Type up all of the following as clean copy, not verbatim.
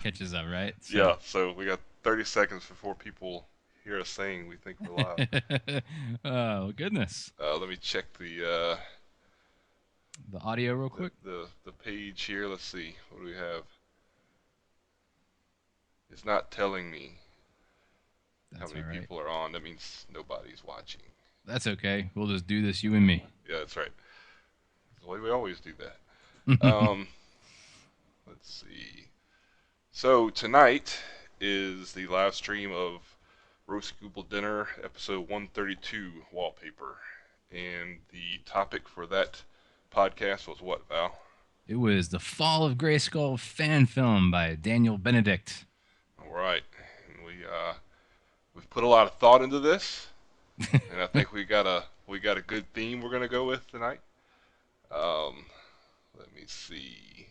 catches up, right? Yeah, so we got 30 seconds before people hear us saying we think we're live. Oh goodness. Let me check The audio real quick. the page here. Let's see. What do we have? It's not telling me how That's many all right. people are on. That means nobody's watching. That's okay. We'll just do this, you and me. Yeah, that's right. That's the way we always do that. Um, let's see. So tonight is the live stream of Roast Gooble Dinner, episode 132, Wallpaper. And the topic for that podcast was what, Val? It was The Fall of Grayskull fan film by Daniel Benedict. All right. And we've put a lot of thought into this, and I think we got a good theme we're gonna go with tonight. Um, let me see.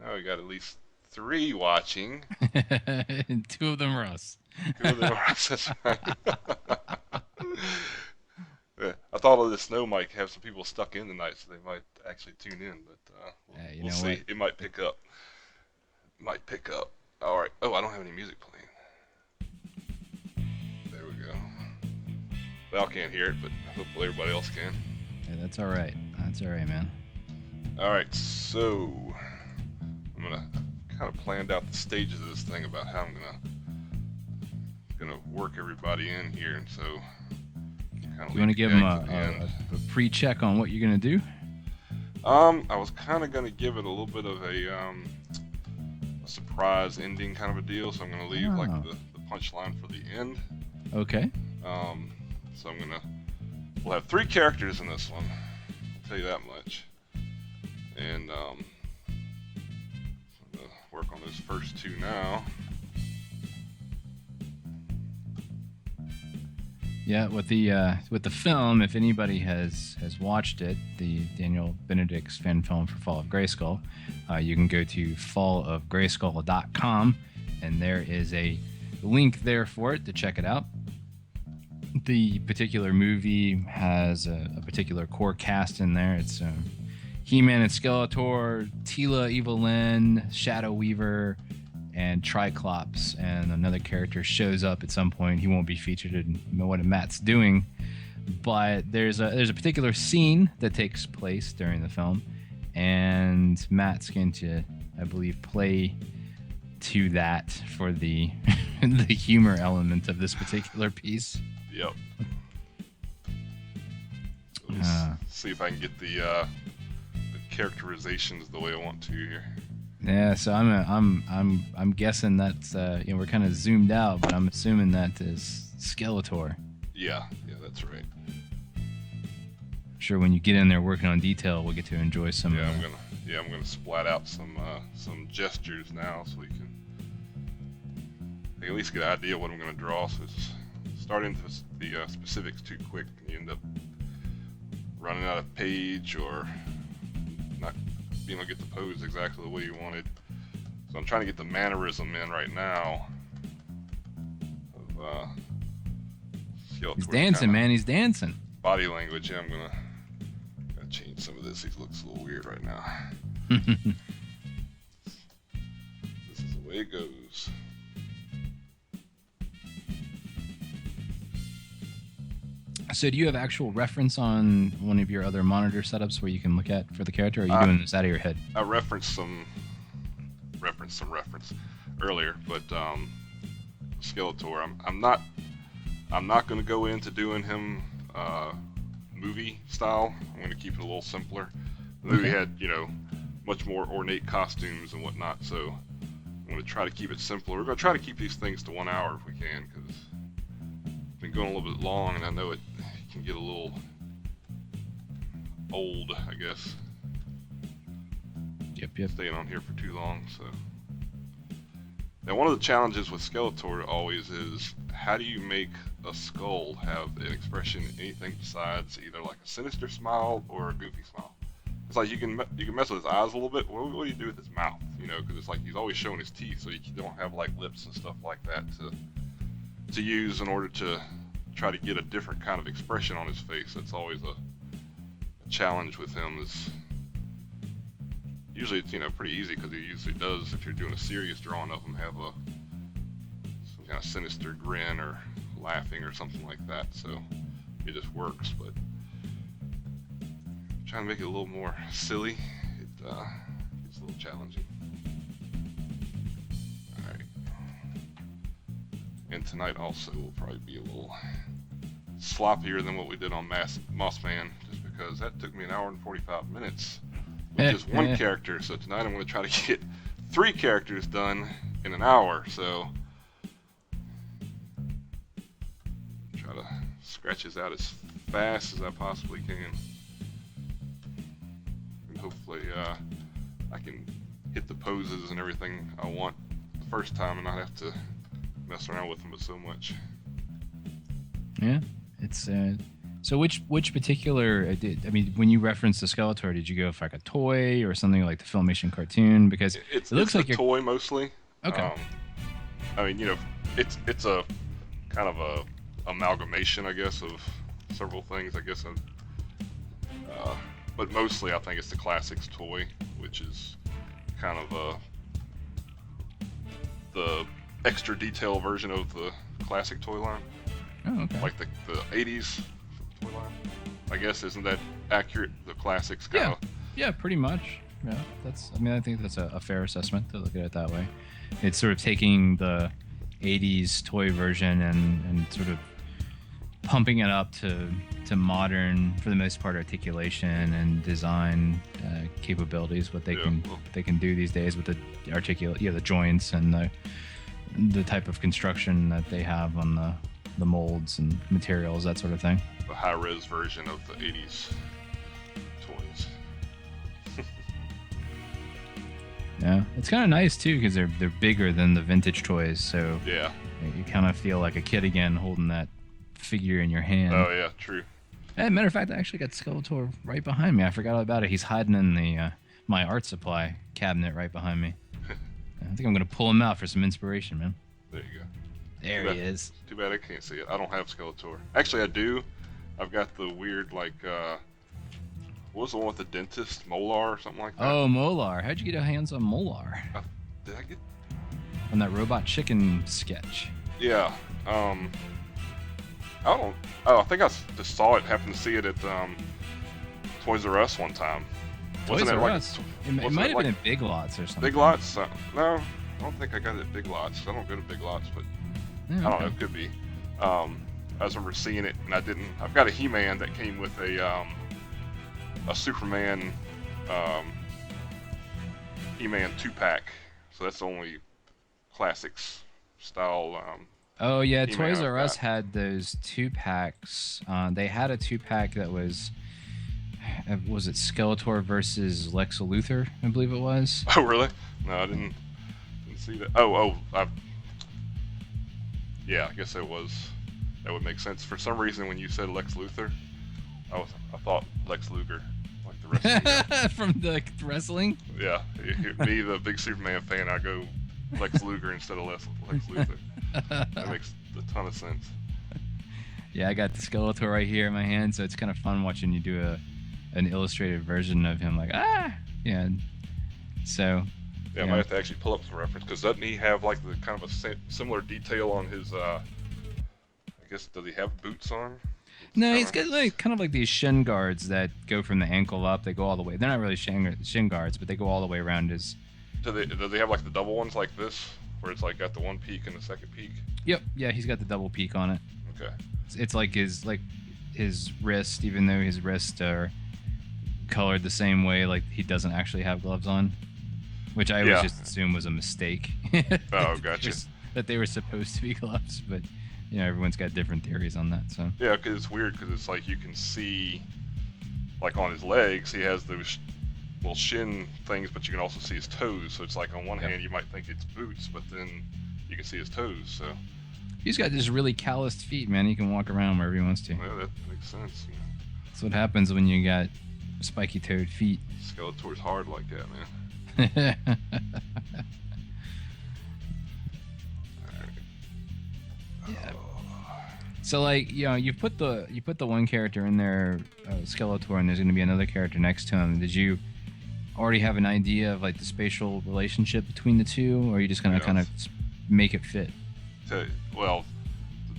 Now we got at least three watching. Two of them are us. Two of them are us. Yeah, I thought of the snow might have some people stuck in tonight, so they might actually tune in, but You we'll know what? see. It might pick up. Might pick up. All right. Oh, I don't have any music playing. There we go. Val can't hear it, but hopefully everybody else can. Yeah, that's all right. That's all right, man. All right. So I'm gonna kind of planned out the stages of this thing about how I'm gonna work everybody in here, and so kind of You want to give them to the end. a pre-check on what you're gonna do? I was kind of gonna give it a little bit of a surprise ending kind of a deal, so I'm gonna leave like Oh. the punchline for the end. Okay. Um, so we'll have three characters in this one. I'll tell you that much. And I'm gonna work on those first two now. Yeah, with the film, if anybody has watched it, the Daniel Benedict's fan film for Fall of Grayskull, you can go to fallofgrayskull.com, and there is a link there for it to check it out. The particular movie has a particular core cast in there. It's He-Man and Skeletor, Tila, Evelyn, Shadow Weaver, and Triclops, and another character shows up at some point. He won't be featured in what Matt's doing, but there's a particular scene that takes place during the film, and Matt's going to, I believe, play to that for the the humor element of this particular piece. Yep. Let's see if I can get the characterizations the way I want to here. Yeah, so I'm guessing that's we're kind of zoomed out, but I'm assuming that is Skeletor. Yeah, that's right. I'm sure when you get in there working on detail, we'll get to enjoy some. I'm gonna splat out some gestures now, so we can at least get an idea of what I'm gonna draw. So it's starting the specifics too quick, and you end up running out of page or not being able to get the pose exactly the way you wanted. So I'm trying to get the mannerism in right now. Of He's dancing, man. He's dancing. Body language. Yeah, I'm gotta change some of this. He looks a little weird right now. This is the way it goes. So, do you have actual reference on one of your other monitor setups where you can look at for the character, or are you doing this out of your head? I referenced some earlier, but Skeletor. I'm not going to go into doing him movie style. I'm going to keep it a little simpler. The movie had much more ornate costumes and whatnot, so I'm going to try to keep it simpler. We're going to try to keep these things to 1 hour if we can, because it's been going a little bit long, and I know it can get a little old, I guess. Yep. Staying on here for too long, so. Now, one of the challenges with Skeletor always is, how do you make a skull have an expression anything besides either like a sinister smile or a goofy smile? It's like you can mess with his eyes a little bit. What do you do with his mouth? Because it's like he's always showing his teeth, so you don't have like lips and stuff like that to use in order to try to get a different kind of expression on his face. That's always a challenge with him. Is Usually it's pretty easy because he usually does, if you're doing a serious drawing of him, have some kind of sinister grin or laughing or something like that. So it just works. But trying to make it a little more silly, it's a little challenging. All right. And tonight also will probably be a little sloppier than what we did on Mossman, just because that took me an hour and 45 minutes with just one character. So tonight I'm going to try to get 3 characters done in an hour. So try to scratch this out as fast as I possibly can. And hopefully I can hit the poses and everything I want the first time and not have to mess around with them so much. Yeah, it's so which particular when you referenced the Skeletor, did you go for like a toy or something like the Filmation cartoon? Because it looks like a toy mostly. Okay. It's a kind of a amalgamation, I guess, of several things. I guess, but mostly I think it's the Classics toy, which is kind of the extra detail version of the Classic toy line. Oh, okay. Like the 80s toy line. I guess, isn't that accurate? The Classics kind of. Yeah, pretty much. Yeah, I think that's a fair assessment to look at it that way. It's sort of taking the 80s toy version and sort of pumping it up to modern, for the most part, articulation and design capabilities. What they can do these days with the the joints and the type of construction that they have on the molds and materials, that sort of thing. The high-res version of the 80s toys. Yeah, it's kind of nice too because they're bigger than the vintage toys, so yeah, you kind of feel like a kid again holding that figure in your hand. Oh yeah, true. As a matter of fact, I actually got Skeletor right behind me. I forgot all about it. He's hiding in the my art supply cabinet right behind me. I think I'm gonna pull him out for some inspiration, man. There you go. There he is. Too bad I can't see it. I don't have Skeletor. Actually, I do. I've got the weird, what was the one with the dentist? Molar or something like that? Oh, Molar. How'd you get your hands on Molar? Did I get... On that Robot Chicken sketch. Yeah. I don't... Oh, I think I just saw it, happened to see it at Toys R Us one time. Toys R Us? It might have been at Big Lots or something. Big Lots? No, I don't think I got it at Big Lots. I don't go to Big Lots, but Yeah, I don't know. It could be. I just remember seeing it, and I didn't. I've got a He-Man that came with a Superman He-Man 2-pack, so that's the only Classics style. Oh yeah, He-Man Toys R Us got. had those 2-packs. They had a 2-pack that was it Skeletor versus Lex Luthor? I believe it was. Oh really? No, I didn't see that. Yeah, I guess that would make sense. For some reason, when you said Lex Luthor, I thought Lex Luger, like the rest of From the wrestling. Yeah, me, the big Superman fan, I go Lex Luger instead of Lex Luthor. That makes a ton of sense. Yeah, I got the Skeletor right here in my hand, so it's kind of fun watching you do an illustrated version of him, like yeah. So. Yeah, I might have to actually pull up some reference, because doesn't he have like the kind of a similar detail on his, I guess, does he have boots on? No, he's got kind of like these shin guards that go from the ankle up. They go all the way. They're not really shin guards, but they go all the way around his. Do they have like the double ones like this, where it's like got the one peak and the second peak? Yep. Yeah, he's got the double peak on it. Okay. It's like his wrist, even though his wrists are colored the same way, like he doesn't actually have gloves on. Which I always just assumed was a mistake. Oh, gotcha. That they were supposed to be gloves, but everyone's got different theories on that. So yeah, because it's weird, because it's like you can see, like on his legs, he has those little shin things, but you can also see his toes. So it's like on one hand you might think it's boots, but then you can see his toes. So he's got just really calloused feet, man. He can walk around wherever he wants to. Yeah, that makes sense. Yeah. That's what happens when you got spiky-toed feet. Skeletor's hard like that, man. Yeah. So like you put the one character in there, Skeletor, and there's going to be another character next to him. already have an idea of like the spatial relationship between the two, or are you just gonna kind of make it fit? Well,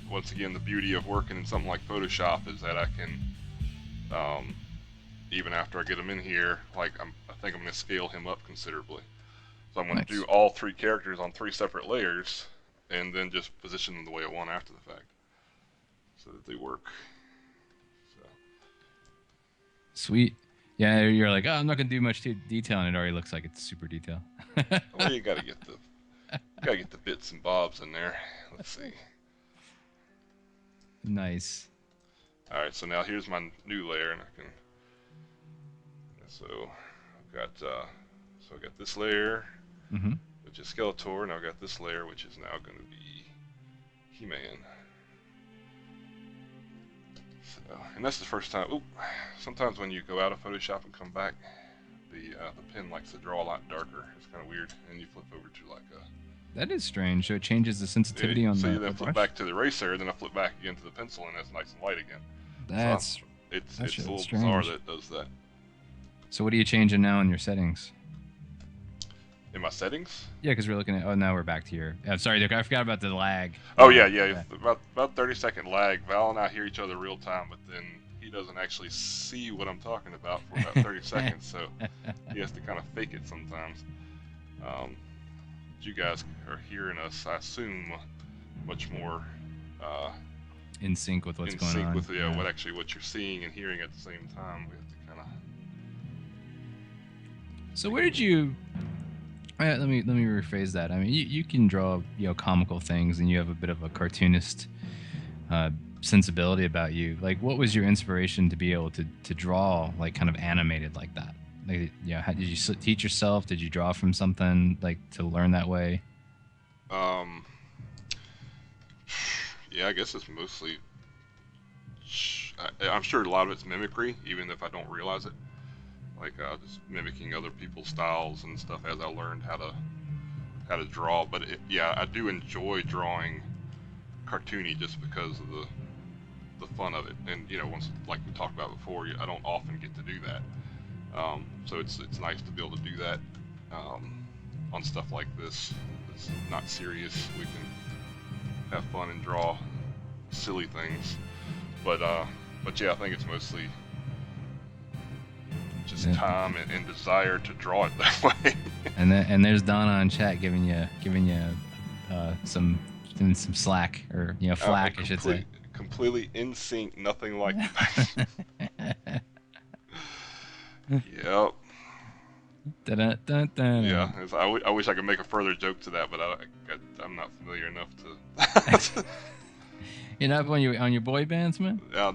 once again, the beauty of working in something like Photoshop is that I can, even after I get him in here, like I think I'm going to scale him up considerably. So I'm going to do all 3 characters on 3 separate layers, and then just position them the way I want after the fact, so that they work. So. Sweet. Yeah, you're like, oh, I'm not going to do much detail, and it already looks like it's super detailed. Well, you got to get the bits and bobs in there. Let's see. Nice. All right, so now here's my new layer, and I can. So I've got I got this layer, which is Skeletor, and I've got this layer, which is now going to be He-Man. So, and that's the first time. Oop, sometimes when you go out of Photoshop and come back, the pen likes to draw a lot darker. It's kind of weird, and you flip over to like a. That is strange. So it changes the sensitivity on the So you then brush? flip back to the eraser, then I flip back again to the pencil, and that's nice and light again. That's it's a little strange. bizarre that it does that. So what are you changing now in your settings? In my settings? Yeah, because we're looking at. Oh, now we're back to your. Sorry, I forgot about the lag. Oh yeah. About 30-second lag. Val and I hear each other real time, but then he doesn't actually see what I'm talking about for about 30 seconds, so he has to kind of fake it sometimes. You guys are hearing us, I assume, much more in sync with what's going on. In sync with what you're seeing and hearing at the same time. We have to kind of. So where did you? Let me rephrase that. I mean, you can draw comical things, and you have a bit of a cartoonist sensibility about you. Like, what was your inspiration to be able to draw like kind of animated like that? Like, how did you teach yourself? Did you draw from something like to learn that way? Yeah, I guess it's mostly. I'm sure a lot of it's mimicry, even if I don't realize it. Like just mimicking other people's styles and stuff as I learned how to draw. But I do enjoy drawing cartoony just because of the fun of it. And once, like we talked about before, I don't often get to do that. So it's nice to be able to do that on stuff like this. It's not serious. We can have fun and draw silly things. But yeah, I think it's mostly just time and desire to draw it that way. and there's Donna in chat giving you some slack, or flack, I should say. Completely in sync, nothing like that. Yep. Yeah, I wish I could make a further joke to that, but I'm not familiar enough to. You're not on your boy bands, man? Yeah,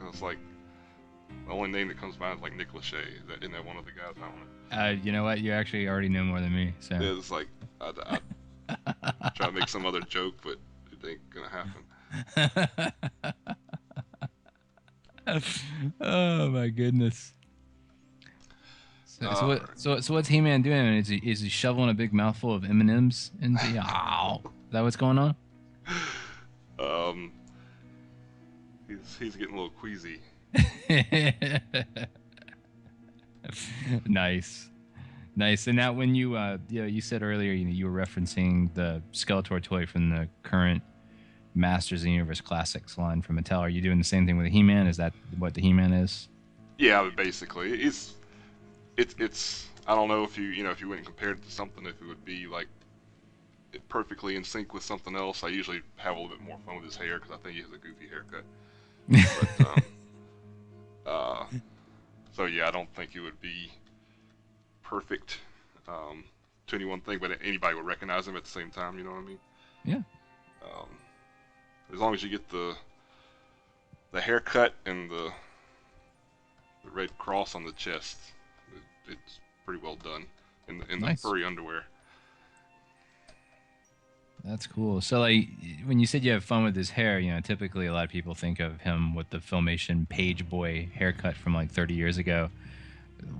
it's like the only name that comes to mind is like Nick Lachey. Isn't that one of the guys? I don't know. You know what? You actually already know more than me. So. Yeah, it's like I try to make some other joke, but it ain't gonna happen. Oh my goodness. So what's He-Man doing? Is he shoveling a big mouthful of M&Ms into you? Ow! Is that what's going on? He's getting a little queasy. Nice. And now, when you said earlier, you were referencing the Skeletor toy from the current Masters of the Universe Classics line from Mattel. Are you doing the same thing with the He-Man? Is that what the He-Man is? Yeah, basically, it's. I don't know if you went and compared it to something, if it would be like perfectly in sync with something else. I usually have a little bit more fun with his hair because I think he has a goofy haircut. But, so yeah, I don't think it would be perfect to any one thing, but anybody would recognize him at the same time. You know what I mean? Yeah. As long as you get the haircut and the red cross on the chest, it's pretty well done in Nice. The furry underwear. That's cool. So, like, when you said you have fun with his hair, typically a lot of people think of him with the Filmation Page Boy haircut from like 30 years ago.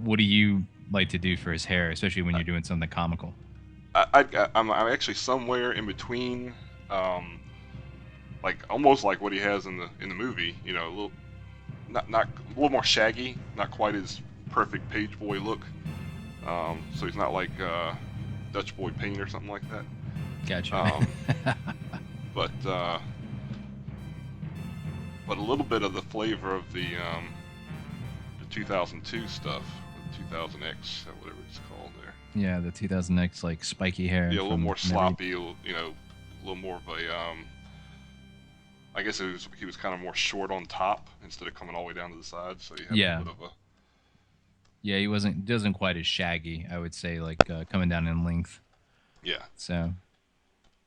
What do you like to do for his hair, especially when you're doing something comical? I'm actually somewhere in between, like almost like what he has in the movie. A little, not a little more shaggy, not quite as perfect Page Boy look, So he's not like Dutch Boy Payne or something like that. Gotcha. But a little bit of the flavor of the 2002 stuff, the 2000X, whatever it's called there. Yeah, the 2000X like spiky hair. Yeah, a little more sloppy, you know, a little more of a. I guess he was kind of more short on top instead of coming all the way down to the side, so he had a bit of a. Yeah, he doesn't quite as shaggy, I would say, like coming down in length. Yeah. So,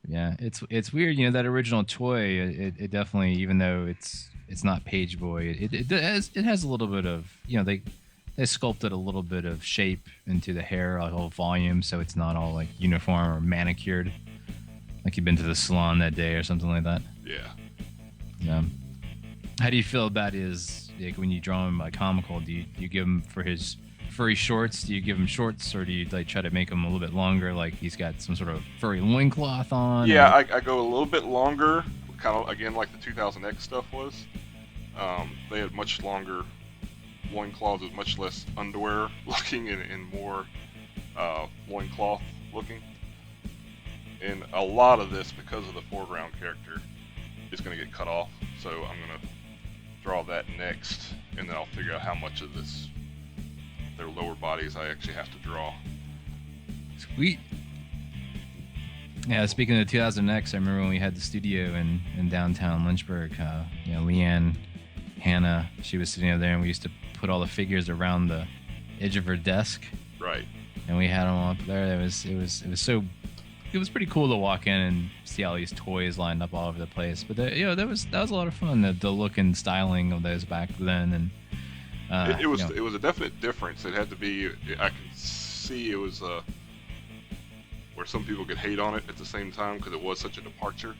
yeah, it's weird, you know, that original toy. It definitely, even though it's not Page Boy, it has a little bit of, you know, they sculpted a little bit of shape into the hair, a whole volume, so it's not all like uniform or manicured, like you've been to the salon that day or something like that. Yeah. Yeah. How do you feel about his, like, when you draw him comical? Do you give him for his furry shorts? Do you give him shorts, or do you like try to make him a little bit longer, like he's got some sort of furry loincloth on? Yeah, I go a little bit longer, kind of again like the 2000X stuff was. They had much longer loincloths with much less underwear looking and more loincloth looking. And a lot of this, because of the foreground character, is going to get cut off. So I'm going to draw that next, and then I'll figure out how much of their lower bodies I actually have to draw. Sweet. Yeah, speaking of the 2000X, I remember when we had the studio in downtown Lynchburg, you know, Leanne, Hannah, she was sitting over there, and we used to put all the figures around the edge of her desk. Right. And we had them all up there. It was pretty cool to walk in and see all these toys lined up all over the place. But that was a lot of fun. The look and styling of those back then, and it was a definite difference. It had to be. I can see it was where some people could hate on it at the same time because it was such a departure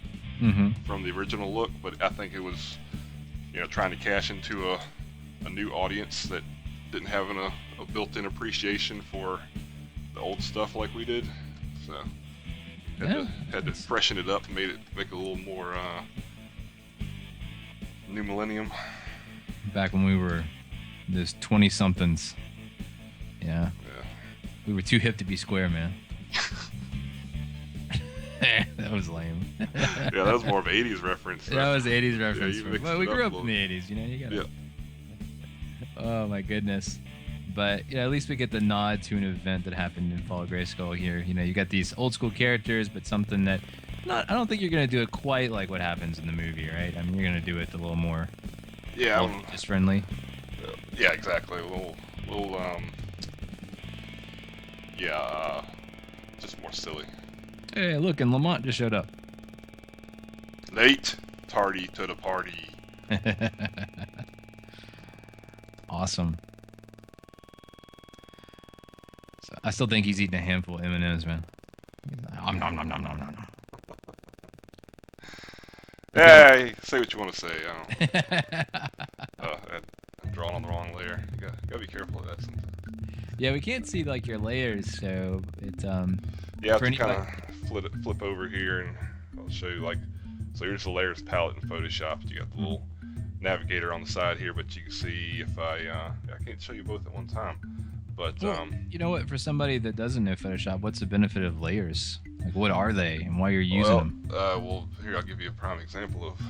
from the original look. But I think it was, you know, trying to cash into a new audience that didn't have a built-in appreciation for the old stuff like we did. So. Had to freshen it up and make it a little more new millennium. Back when we were those 20-somethings. Yeah. We were too hip to be square, man. That was lame. Yeah, that was more of an 80s reference. So. That was an 80s reference. Yeah, well, we grew up in the 80s, you know. You gotta. Yeah. Oh my goodness. But yeah, at least we get the nod to an event that happened in Fall of Grayskull here. You know, you got these old school characters, but something that I don't think you're gonna do it quite like what happens in the movie, right? I mean, you're gonna do it a little more, just friendly. Yeah, exactly. A little, just more silly. Hey, look, and Lamont just showed up. Late, tardy to the party. Awesome. I still think he's eating a handful of M&Ms, man. Nom, nom, nom, nom, nom, nom. Hey, say what you want to say. I'm drawing on the wrong layer. You gotta be careful of that sometimes. Yeah, we can't see like your layers, so it's Yeah, I have to kind of flip over here, and I'll show you so here's the layers palette in Photoshop. You got the little navigator on the side here, but you can see if I can't show you both at one time. But you know what? For somebody that doesn't know Photoshop, what's the benefit of layers? Like, what are they, and why you're using them? Well, here I'll give you a prime example of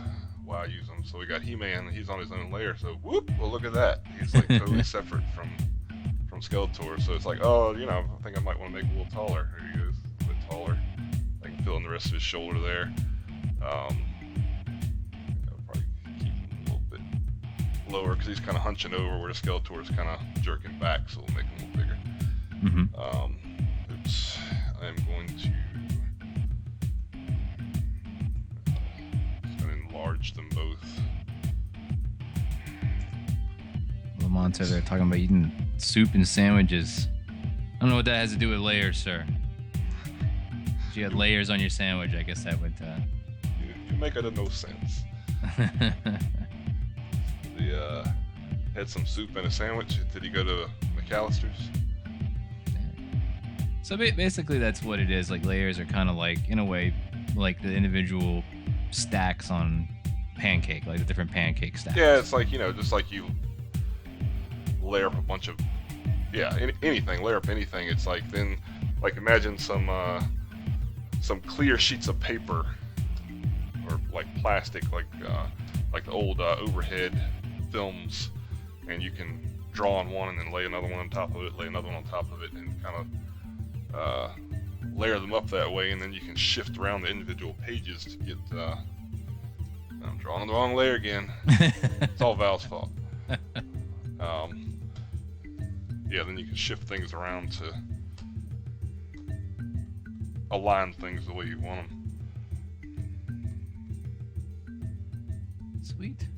why I use them. So we got He-Man, he's on his own layer. So whoop! Well, look at that. He's like totally separate from Skeletor. So it's like, oh, you know, I think I might want to make him a little taller. Here he goes, a bit taller. I can fill in the rest of his shoulder there. I'll probably keep him a little bit lower because he's kind of hunching over where the Skeletor is kind of jerking back, so we'll make him a little bigger. Oops, I'm going to enlarge them both. Lamont's over there talking about eating soup and sandwiches. I don't know what that has to do with layers, sir. If you had layers on your sandwich, I guess that would... You make it no sense. Had some soup and a sandwich. Did he go to McAllister's? So basically that's what it is. Like, layers are kind of like, in a way, like the individual stacks on pancake, like the different pancake stacks. Yeah, it's like, you know, just like you layer up a bunch of Yeah, anything, layer up anything. It's like then, like imagine some clear sheets of paper or like plastic, like the old overhead films, and you can draw on one and then lay another one on top of it, lay another one on top of it, and kind of layer them up that way, and then you can shift around the individual pages to get. I'm drawing on the wrong layer again. It's all Val's fault. Yeah, then you can shift things around to align things the way you want them. Sweet.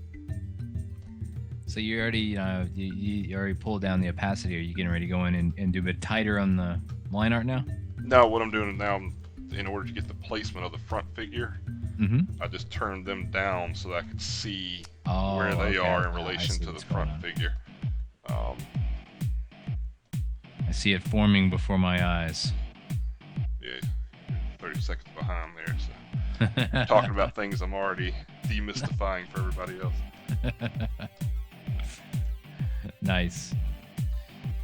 So you already you already pulled down the opacity. Are you getting ready to go in and do a bit tighter on the line art now? No, what I'm doing now, in order to get the placement of the front figure, I just turned them down so that I could see where they are in relation to the front figure. I see it forming before my eyes. Yeah, 30 seconds behind there. So talking about things I'm already demystifying for everybody else. Nice.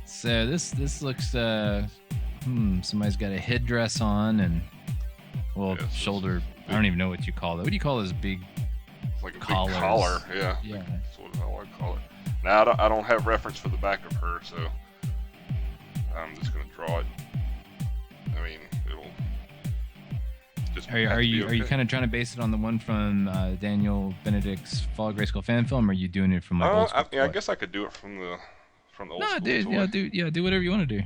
So this looks somebody's got a headdress on and shoulder. I don't even know what you call it. What do you call this big? It's like a collars? Big collar. Yeah. That's what I would call it. Now I don't have reference for the back of her, so I'm just gonna draw it. I mean, it'll just. Are you kind of trying to base it on the one from Daniel Benedict's Fall of Grayskull fan film, or are you doing it from like old school? I guess I could do it from the old school. Dude, toy. do whatever you want to do.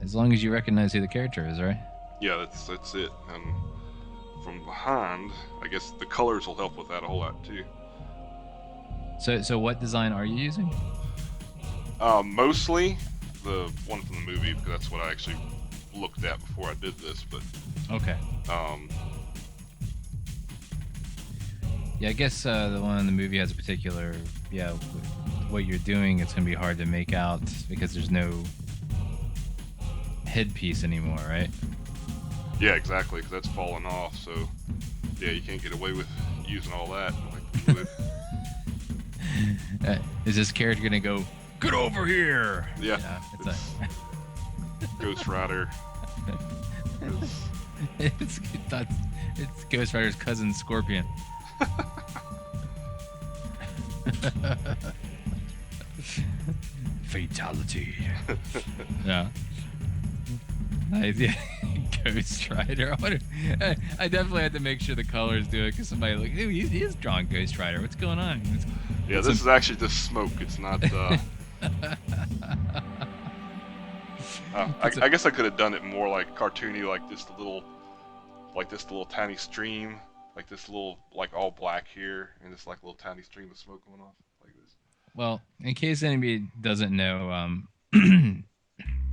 As long as you recognize who the character is, right? Yeah, that's it. And from behind, I guess the colors will help with that a whole lot too. So what design are you using? Mostly the one from the movie, because that's what I actually looked at before I did this. But okay. Yeah, I guess the one in the movie has a particular what you're doing. It's gonna be hard to make out because there's no headpiece anymore, right? Yeah, exactly, because that's fallen off. So yeah, you can't get away with using all that. Is this character gonna go, get over here? Yeah, it's Ghost Rider. It's Ghost Rider's cousin Scorpion. Fatality. Yeah. Nice. Yeah. Ghost Rider. I definitely had to make sure the colors do it because somebody like, dude, he is drawing Ghost Rider. What's going on? Yeah, this is actually just smoke. It's not. I guess I could have done it more like cartoony, like this little tiny stream, like this little like all black here, and this like little tiny stream of smoke going off like this. Well, in case anybody doesn't know,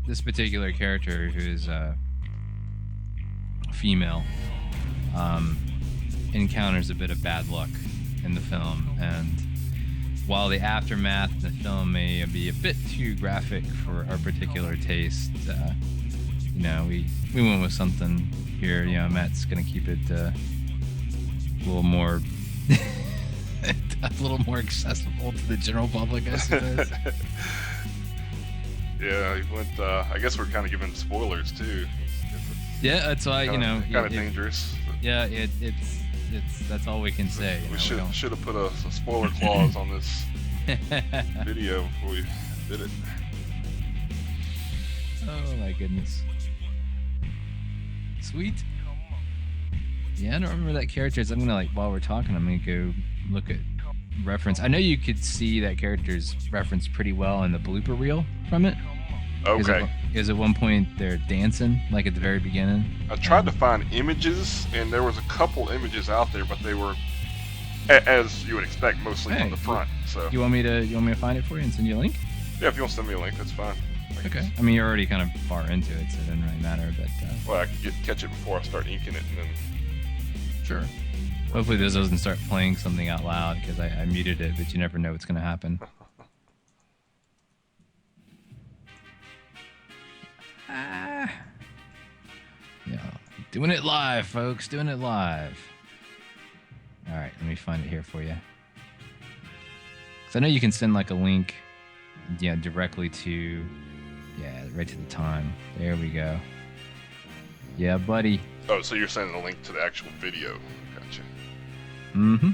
this particular character, who is female, encounters a bit of bad luck in the film, and while the aftermath in the film may be a bit too graphic for our particular taste, we went with something here. Matt's gonna keep it a little more accessible to the general public, I suppose. Yeah, he went. I guess we're kind of giving spoilers too. Yeah, that's why kind of dangerous. Yeah, it's that's all we can say. We should have put a spoiler clause on this video before we did it. Oh my goodness. Sweet. Yeah, I don't remember that character. I'm gonna while we're talking, I'm gonna go look at reference. I know you could see that character's reference pretty well in the blooper reel from it. Okay. Is at one point they're dancing, like at the very beginning? I tried to find images, and there was a couple images out there, but they were, as you would expect, mostly from the front. So you want me to find it for you and send you a link? Yeah, if you want to send me a link, that's fine. Okay. I mean, you're already kind of far into it, so it doesn't really matter. But well, I can catch it before I start inking it, and then. Sure. Hopefully this doesn't start playing something out loud because I muted it, but you never know what's going to happen. Yeah, doing it live, folks. Doing it live. All right, let me find it here for you. Because I know you can send like a link Yeah, directly to, right to the time. There we go. Yeah, buddy. Oh, so you're sending a link to the actual video. Gotcha. Mm-hmm.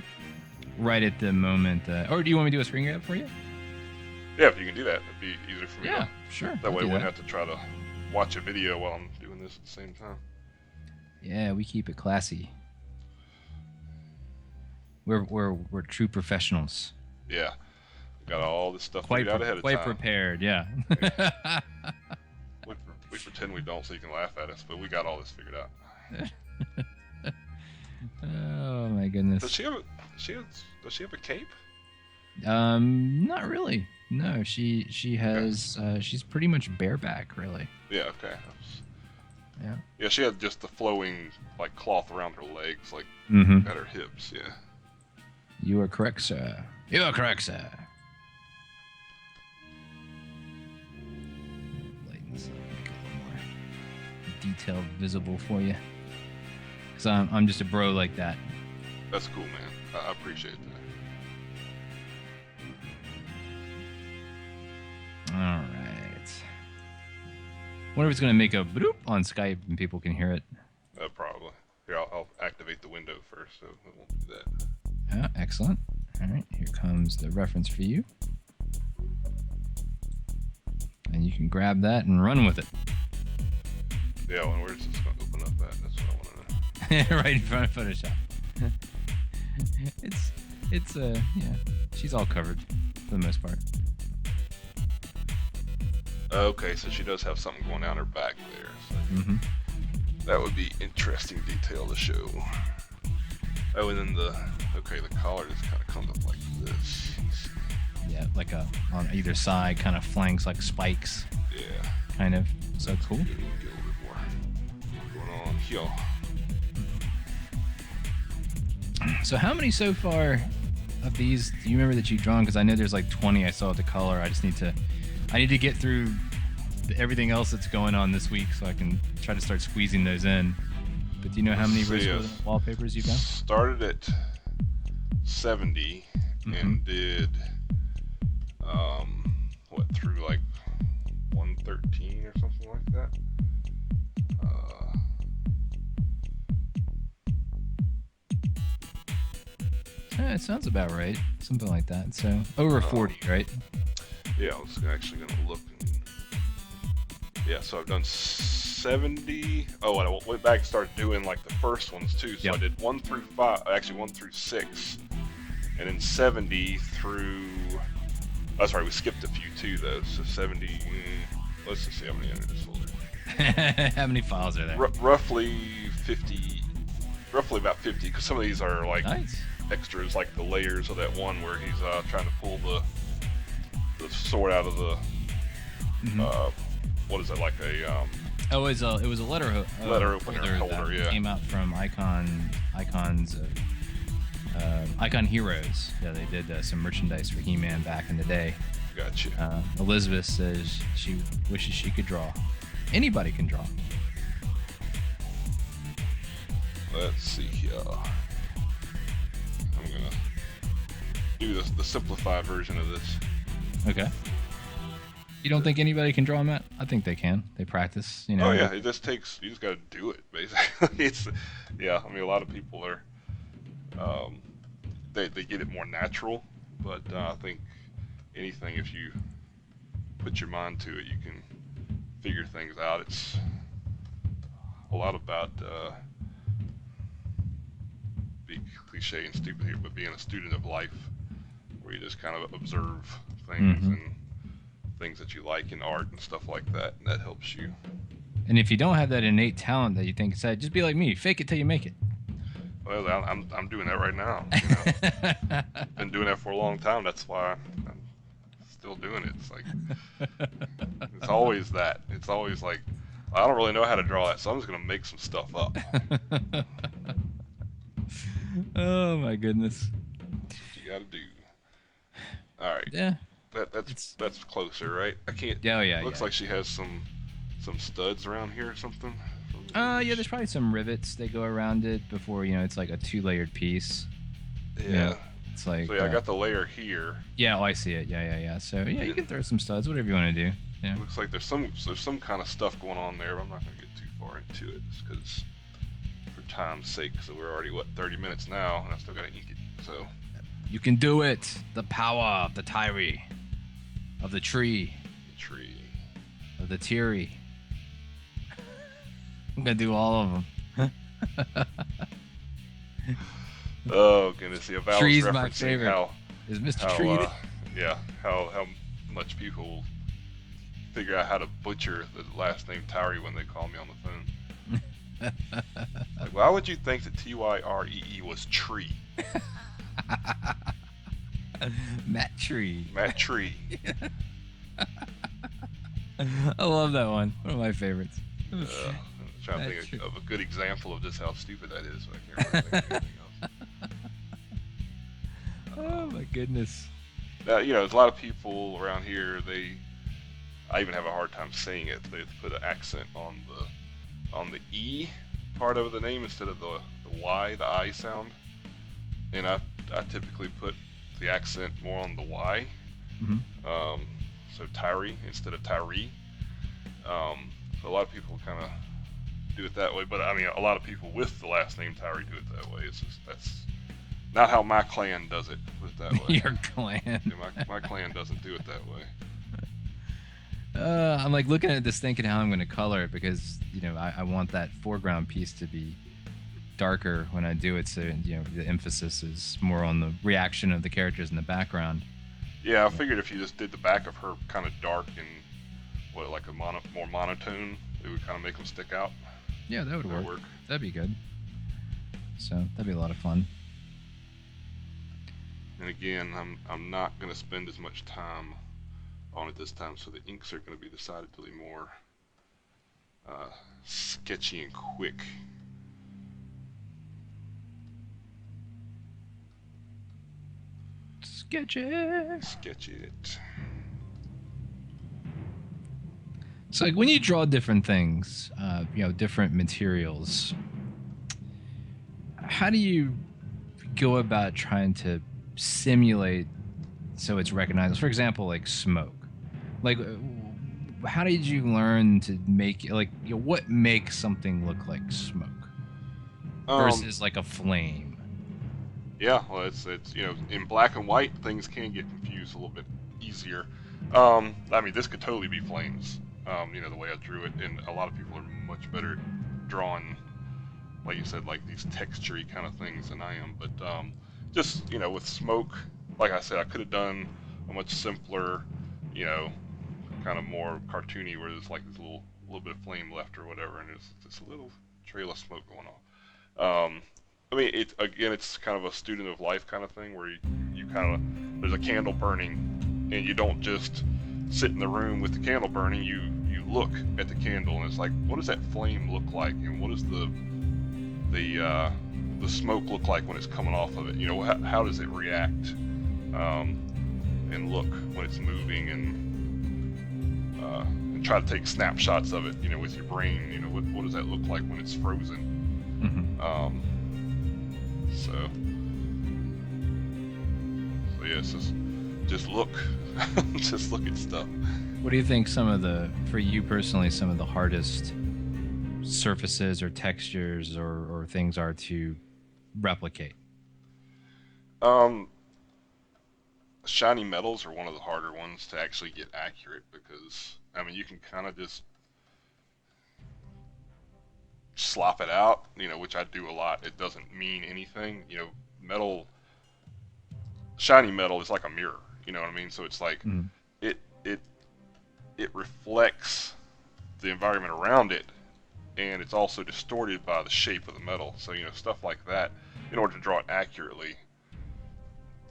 Right at the moment. Or do you want me to do a screen grab for you? Yeah, if you can do that, it'd be easier for me. Yeah, sure. That way I wouldn't have to try to watch a video while I'm doing this at the same time. Yeah, we keep it classy. We're true professionals. Yeah, we got all this stuff figured out ahead of time. Quite prepared, yeah. We pretend we don't so you can laugh at us, but we got all this figured out. Oh my goodness. Does she have a cape? Not really. No, she has. She's pretty much bareback, really. Yeah. Okay. Yeah. Yeah, she had just the flowing like cloth around her legs, like at her hips. Yeah. You are correct, sir. You are correct, sir. Lighten this up, make it a little more detailed, visible for you. Cause I'm just a bro like that. That's cool, man. I appreciate that. All right. Wonder if it's gonna make a bloop on Skype and people can hear it. Probably. Here, I'll activate the window first, so it won't do that. Yeah, excellent. All right, here comes the reference for you. And you can grab that and run with it. Yeah, well, where's this going to open up at? That's what I want to know. Right in front of Photoshop. It's yeah, she's all covered for the most part. Okay, so she does have something going down her back there. So that would be interesting detail to show. Oh, and then the collar just kind of comes up like this. Yeah, like on either side, kind of flanks like spikes. Yeah. Kind of. So cool. Get a little bit more going on here. So how many so far of these do you remember that you've drawn? Because I know there's like 20 I saw at the color. I need to get through everything else that's going on this week so I can try to start squeezing those in. But do you know how many wallpapers you've done? Started at 70 and did through like 113 or something like that. It sounds about right. Something like that. So over 40, right? Yeah, I was actually gonna look. Yeah, so I've done 70. Oh, and I went back and started doing like the first ones too. So I did 1 through 5, actually 1 through 6, and then 70 through. Oh, sorry, we skipped a few too though. So 70. Let's just see how many are in this folder. How many files are there? Roughly 50. Roughly about 50, because some of these are like extras, like the layers of that one where he's trying to pull the sword out of the. What is it, like a? It was a letter opener holder. Yeah. Came out from Icon Heroes. Yeah, they did some merchandise for He-Man back in the day. Gotcha. Elizabeth says she wishes she could draw. Anybody can draw. Let's see here. I'm gonna do the simplified version of this. Okay. You don't think anybody can draw, Matt? I think they can. They practice, you know. Oh yeah, it just takes. You just got to do it, basically. I mean, a lot of people are. They get it more natural, but I think anything, if you put your mind to it, you can figure things out. It's a lot about. Be cliche and stupid here, but being a student of life, where you just kind of observe things and things that you like in art and stuff like that, and that helps you. And if you don't have that innate talent that you think inside, just be like me, fake it till you make it. Well, I'm doing that right now. You know? Been doing that for a long time. That's why I'm still doing it. It's like it's always that. It's always like I don't really know how to draw that, so I'm just gonna make some stuff up. Oh my goodness. That's what you gotta do. All right. Yeah. That's closer, right? I can't. Yeah. Looks like she has some studs around here or something. Yeah. There's probably some rivets that go around it before it's like a 2-layered piece. Yeah. It's like So yeah, I got the layer here. yeah, oh, I see it. Yeah. So yeah, you can throw some studs, whatever you want to do. Yeah. Looks like there's some kind of stuff going on there, but I'm not gonna get too far into it just because for time's sake. So we're already 30 minutes now, and I still gotta ink it. So you can do it. The power of the Tyree, of the tree, of the Tyree. I'm gonna do all of them. Oh goodness, the Val Tree's referencing my favorite. how Is Mr. Tree? Yeah, how much people figure out how to butcher the last name Tyree when they call me on the phone. Like, why would you think that Tyree was tree? Matt Tree. Matt Tree. I love that one. One of my favorites. I'm trying to think of a good example of just how stupid that is, but I can't really think of anything else. Oh my goodness. Now, you know, there's a lot of people around here, I even have a hard time saying it. They put an accent on the E part of the name instead of the Y, the I sound. And I typically put the accent more on the Y. Mm-hmm. So Tyree instead of Tyree. So a lot of people kind of do it that way, but I mean, a lot of people with the last name Tyree do it that way. It's just, that's not how my clan does it. Put it that way. Your clan. Yeah, my clan doesn't do it that way. I'm like looking at this thinking how I'm going to color it because, you know, I want that foreground piece to be darker when I do it. So, you know, the emphasis is more on the reaction of the characters in the background. Yeah, I figured if you just did the back of her kind of dark and like a more monotone, it would kind of make them stick out. Yeah, that would work. That'd be good. So that'd be a lot of fun. And again, I'm not going to spend as much time on it this time, so the inks are going to be decidedly more sketchy and quick. Sketch it. Sketch it. So like when you draw different things, you know, different materials, how do you go about trying to simulate so it's recognizable? For example, like smoke. Like, how did you learn to make, like, you know, what makes something look like smoke versus like a flame? Yeah, well, it's you know, in black and white, things can get confused a little bit easier. I mean, this could totally be flames. You know, the way I drew it, and a lot of people are much better at drawing, like you said, like these texture-y kind of things than I am. But just, you know, with smoke, like I said, I could have done a much simpler, you know, kind of more cartoony, where there's like this little bit of flame left or whatever, and there's just a little trail of smoke going on. I mean, it's kind of a student of life kind of thing, where you kind of, there's a candle burning, and you don't just sit in the room with the candle burning, you look at the candle, and it's like, what does that flame look like, and what does the smoke look like when it's coming off of it? You know, how does it react and look when it's moving, and try to take snapshots of it, you know, with your brain. You know, what does that look like when it's frozen? So yeah, it's just look, just look at stuff. What do you think for you personally, some of the hardest surfaces or textures or things are to replicate? Shiny metals are one of the harder ones to actually get accurate, because, I mean, you can kind of just slop it out, you know, which I do a lot. It doesn't mean anything. You know, shiny metal is like a mirror, you know what I mean? So it's like, it reflects the environment around it, and it's also distorted by the shape of the metal. So, you know, stuff like that, in order to draw it accurately,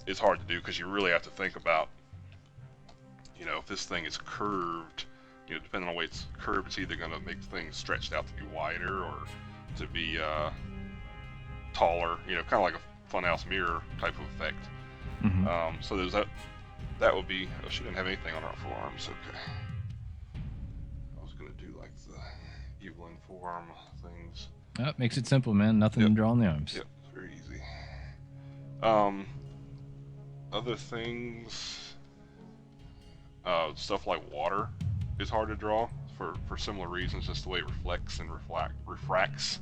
it's hard to do, because you really have to think about, you know, if this thing is curved, you know, depending on the way it's curved, it's either going to make things stretched out to be wider or to be taller, you know, kind of like a funhouse mirror type of effect. So there's that would be, oh, she didn't have anything on her forearms, okay. I was going to do like the Evelyn forearm things. Oh, makes it simple, man. Nothing to draw on the arms. Yep, it's very easy. Other things, stuff like water is hard to draw for similar reasons, just the way it reflects and refracts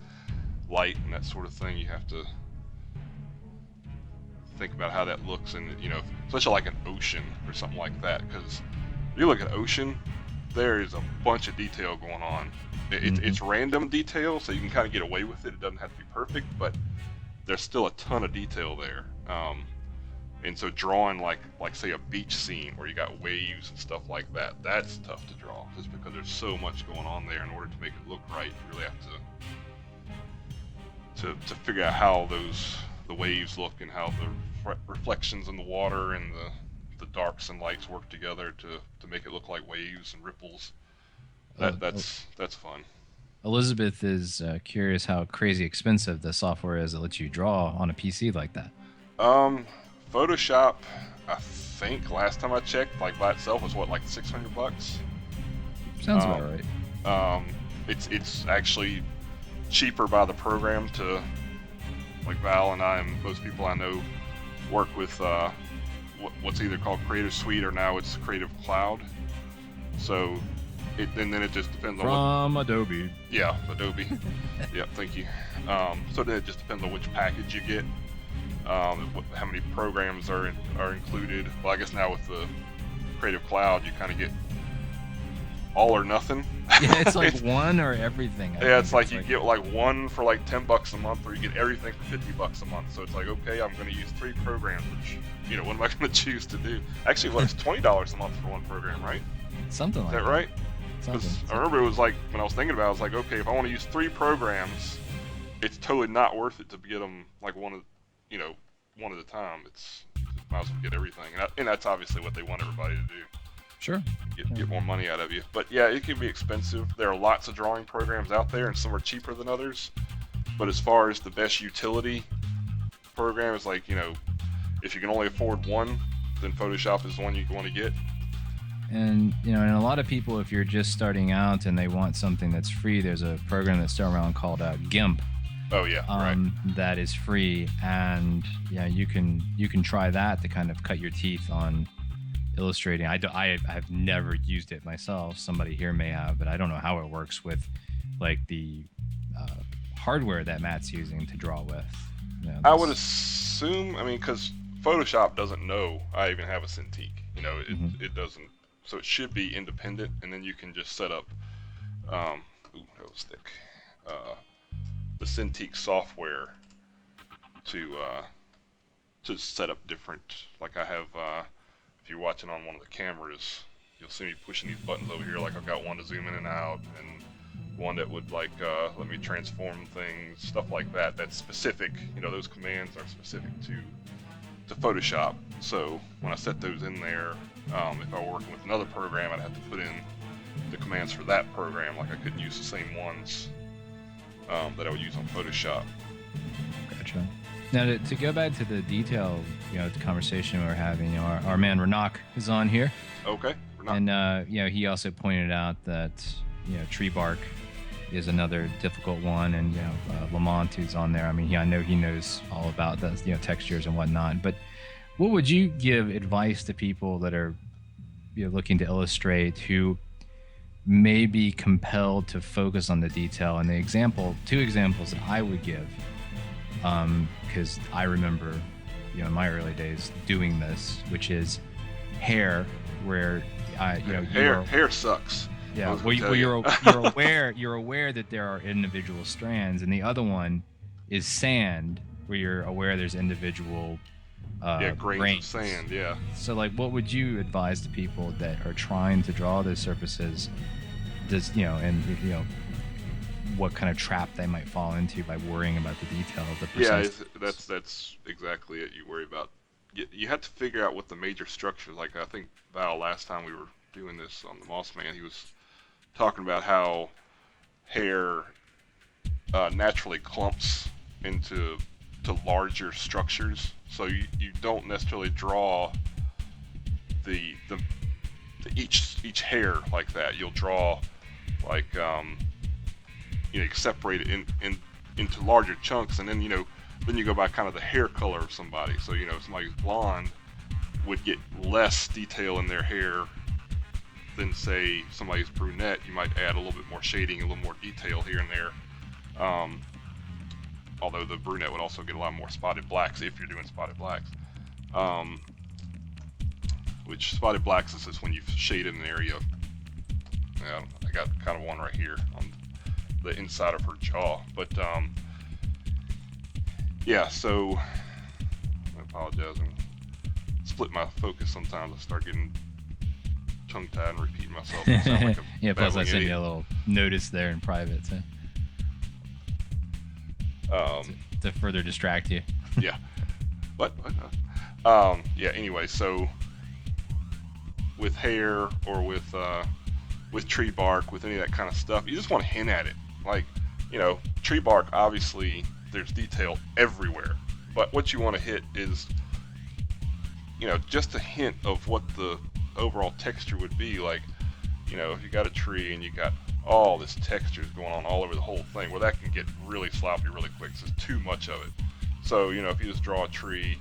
light and that sort of thing. You have to think about how that looks, and especially like an ocean or something like that, because if you look at ocean, there is a bunch of detail going on. It's random detail, so you can kind of get away with it. It doesn't have to be perfect, but there's still a ton of detail there. And so drawing like say a beach scene where you got waves and stuff like that, that's tough to draw, just because there's so much going on there. In order to make it look right, you really have to figure out how the waves look and how the reflections in the water and the darks and lights work together to make it look like waves and ripples. That's fun. Elizabeth is curious how crazy expensive the software is that lets you draw on a PC like that. Photoshop, I think last time I checked, like by itself was what, like $600? Sounds about right. It's actually cheaper by the program to, like Val and I and most people I know work with what's either called Creative Suite or now it's Creative Cloud. So and then it just depends on Adobe. Yeah, Adobe. Yeah, thank you. So then it just depends on which package you get. How many programs are included. Well, I guess now with the Creative Cloud, you kind of get all or nothing. Yeah, it's like one or everything. It's like you get like one for like $10 a month, or you get everything for $50 a month. So it's like, okay, I'm going to use 3 programs, which, what am I going to choose to do? Actually, it's $20 a month for one program, right? Something like that. Is that right? Because I remember it was like, when I was thinking about it, I was like, okay, if I want to use 3 programs, it's totally not worth it to get them like one at a time. It's might as well get everything, and that's obviously what they want everybody to do. Sure. Get more money out of you. But yeah, it can be expensive. There are lots of drawing programs out there, and some are cheaper than others. But as far as the best utility program, is like, if you can only afford one, then Photoshop is the one you want to get. And and a lot of people, if you're just starting out and they want something that's free, there's a program that's still around called GIMP. Oh yeah, right. That is free, and you can try that to kind of cut your teeth on illustrating. I've never used it myself. Somebody here may have, but I don't know how it works with like the hardware that Matt's using to draw with. I would assume, because Photoshop doesn't know I even have a Cintiq. It doesn't. So it should be independent, and then you can just set up. That was thick. The Cintiq software to set up different. Like I have. If you're watching on one of the cameras, you'll see me pushing these buttons over here. Like I've got one to zoom in and out, and one that would like let me transform things, stuff like that. That's specific. Those commands are specific to Photoshop. So when I set those in there, if I were working with another program, I'd have to put in the commands for that program. Like I couldn't use the same ones that I would use on Photoshop. Gotcha. Now to go back to the detail, the conversation we were having, our man Ranak is on here. Okay. Ranak. And he also pointed out that tree bark is another difficult one, and Lamont who's on there. I know he knows all about the textures and whatnot. But what would you give advice to people that are looking to illustrate who may be compelled to focus on the detail? And two examples that I would give, because I remember in my early days doing this, which is hair, where hair sucks. Yeah, you're aware that there are individual strands, and the other one is sand, where you're aware there's individual grains of sand. Yeah. So, what would you advise to people that are trying to draw those surfaces? What kind of trap they might fall into by worrying about the detail of the precise. Yeah, that's exactly it. You worry about. You have to figure out what the major structures. Like I think Val, last time we were doing this on the Moss Man, he was talking about how hair naturally clumps into larger structures. So you don't necessarily draw the each hair like that. You'll draw like you separate it into larger chunks, and then then you go by kind of the hair color of somebody. So if somebody's blonde, would get less detail in their hair than, say, somebody's brunette. You might add a little bit more shading, a little more detail here and there. Although the brunette would also get a lot more spotted blacks if you're doing spotted blacks. Which spotted blacks is just when you've shaded an area. I got kind of one right here on the inside of her jaw. But yeah, so I apologize. I split my focus sometimes. I start getting tongue-tied and repeating myself. I sound like a yeah, plus I sent idiot. you a little notice there in private to further distract you. Yeah. What? Yeah, anyway, so with hair or with tree bark, with any of that kind of stuff, you just want to hint at it. Like, tree bark, obviously, there's detail everywhere. But what you want to hit is, just a hint of what the overall texture would be. Like, if you got a tree and you got all this texture going on all over the whole thing, well, that can get really sloppy really quick. So it's too much of it. So, if you just draw a tree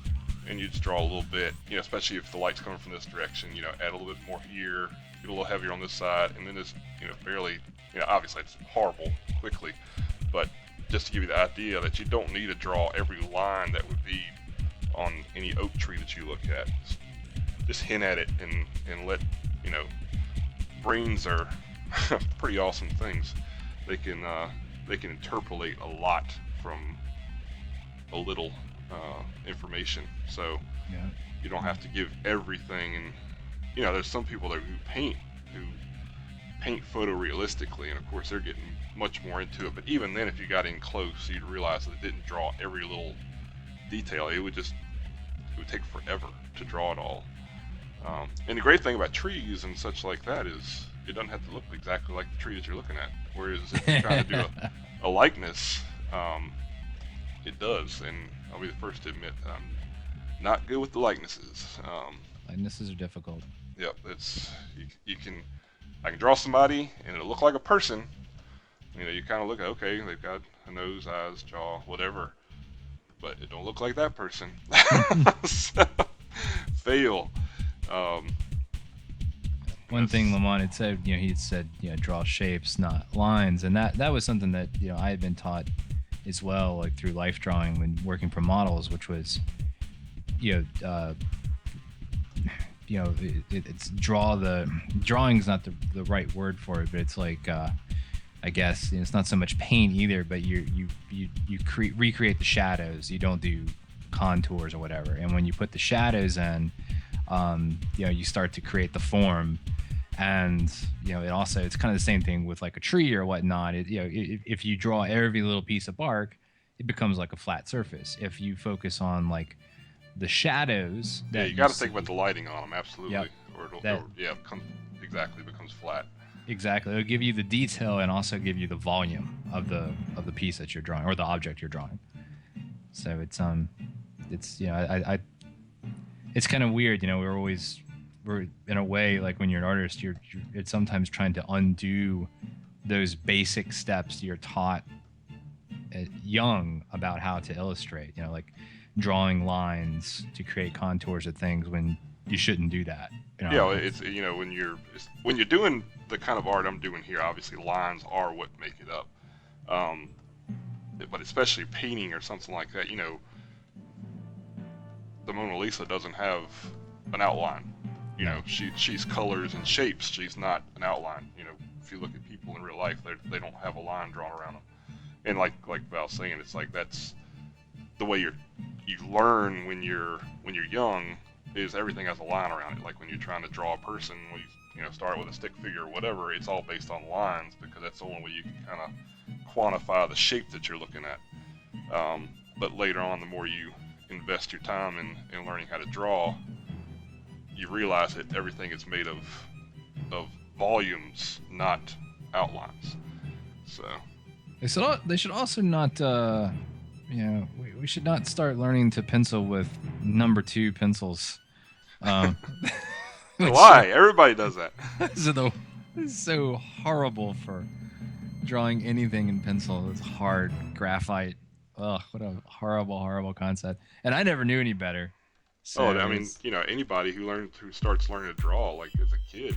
and you just draw a little bit, especially if the light's coming from this direction, add a little bit more here, get a little heavier on this side, and then just, barely, obviously it's horrible quickly, but just to give you the idea that you don't need to draw every line that would be on any oak tree that you look at. Just hint at it and let, brains are pretty awesome things. They can interpolate a lot from a little information. So Yeah. you don't have to give everything. And there's some people who paint photorealistically, and of course they're getting much more into it. But even then, if you got in close, you'd realize that it didn't draw every little detail. It would take forever to draw it all. And the great thing about trees and such like that is it doesn't have to look exactly like the tree that you're looking at. Whereas if you're trying to do a likeness, it does. And I'll be the first to admit that I'm not good with the likenesses. Likenesses are difficult. Yep, I can draw somebody and it'll look like a person. You kind of look at, okay, they've got a nose, eyes, jaw, whatever, but it don't look like that person. So, fail. One thing Lamont had said, he had said, draw shapes, not lines, and that was something that I had been taught as well, like through life drawing when working for models, which was, it's drawing's not the right word for it, but it's like I guess it's not so much paint either, but you recreate the shadows. You don't do contours or whatever, and when you put the shadows in, you start to create the form. And it's kind of the same thing with like a tree or whatnot. If you draw every little piece of bark, it becomes like a flat surface. If you focus on like the shadows, you got to think about the lighting on them, absolutely, Yep. or it becomes flat. Exactly, it'll give you the detail and also give you the volume of the piece that you're drawing or the object you're drawing. So it's it's kind of weird, we're in a way, like when you're an artist, you're it's sometimes trying to undo those basic steps you're taught young about how to illustrate, like drawing lines to create contours of things when you shouldn't do that. It's when you're doing the kind of art I'm doing here, obviously lines are what make it up. But especially painting or something like that, the Mona Lisa doesn't have an outline. She's colors and shapes. She's not an outline. If you look at people in real life, they don't have a line drawn around them. And like Val's saying, it's like that's the way you learn when you're young, is everything has a line around it. Like when you're trying to draw a person, when you start with a stick figure or whatever, it's all based on lines because that's the only way you can kind of quantify the shape that you're looking at. But later on, the more you invest your time in learning how to draw, you realize that everything is made of volumes, not outlines. So they should also not we should not start learning to pencil with number 2 pencils. Why? Everybody does that. This is so horrible for drawing anything in pencil. It's hard graphite. Ugh, what a horrible concept. And I never knew any better. So Oh, I mean, anybody who starts learning to draw like as a kid,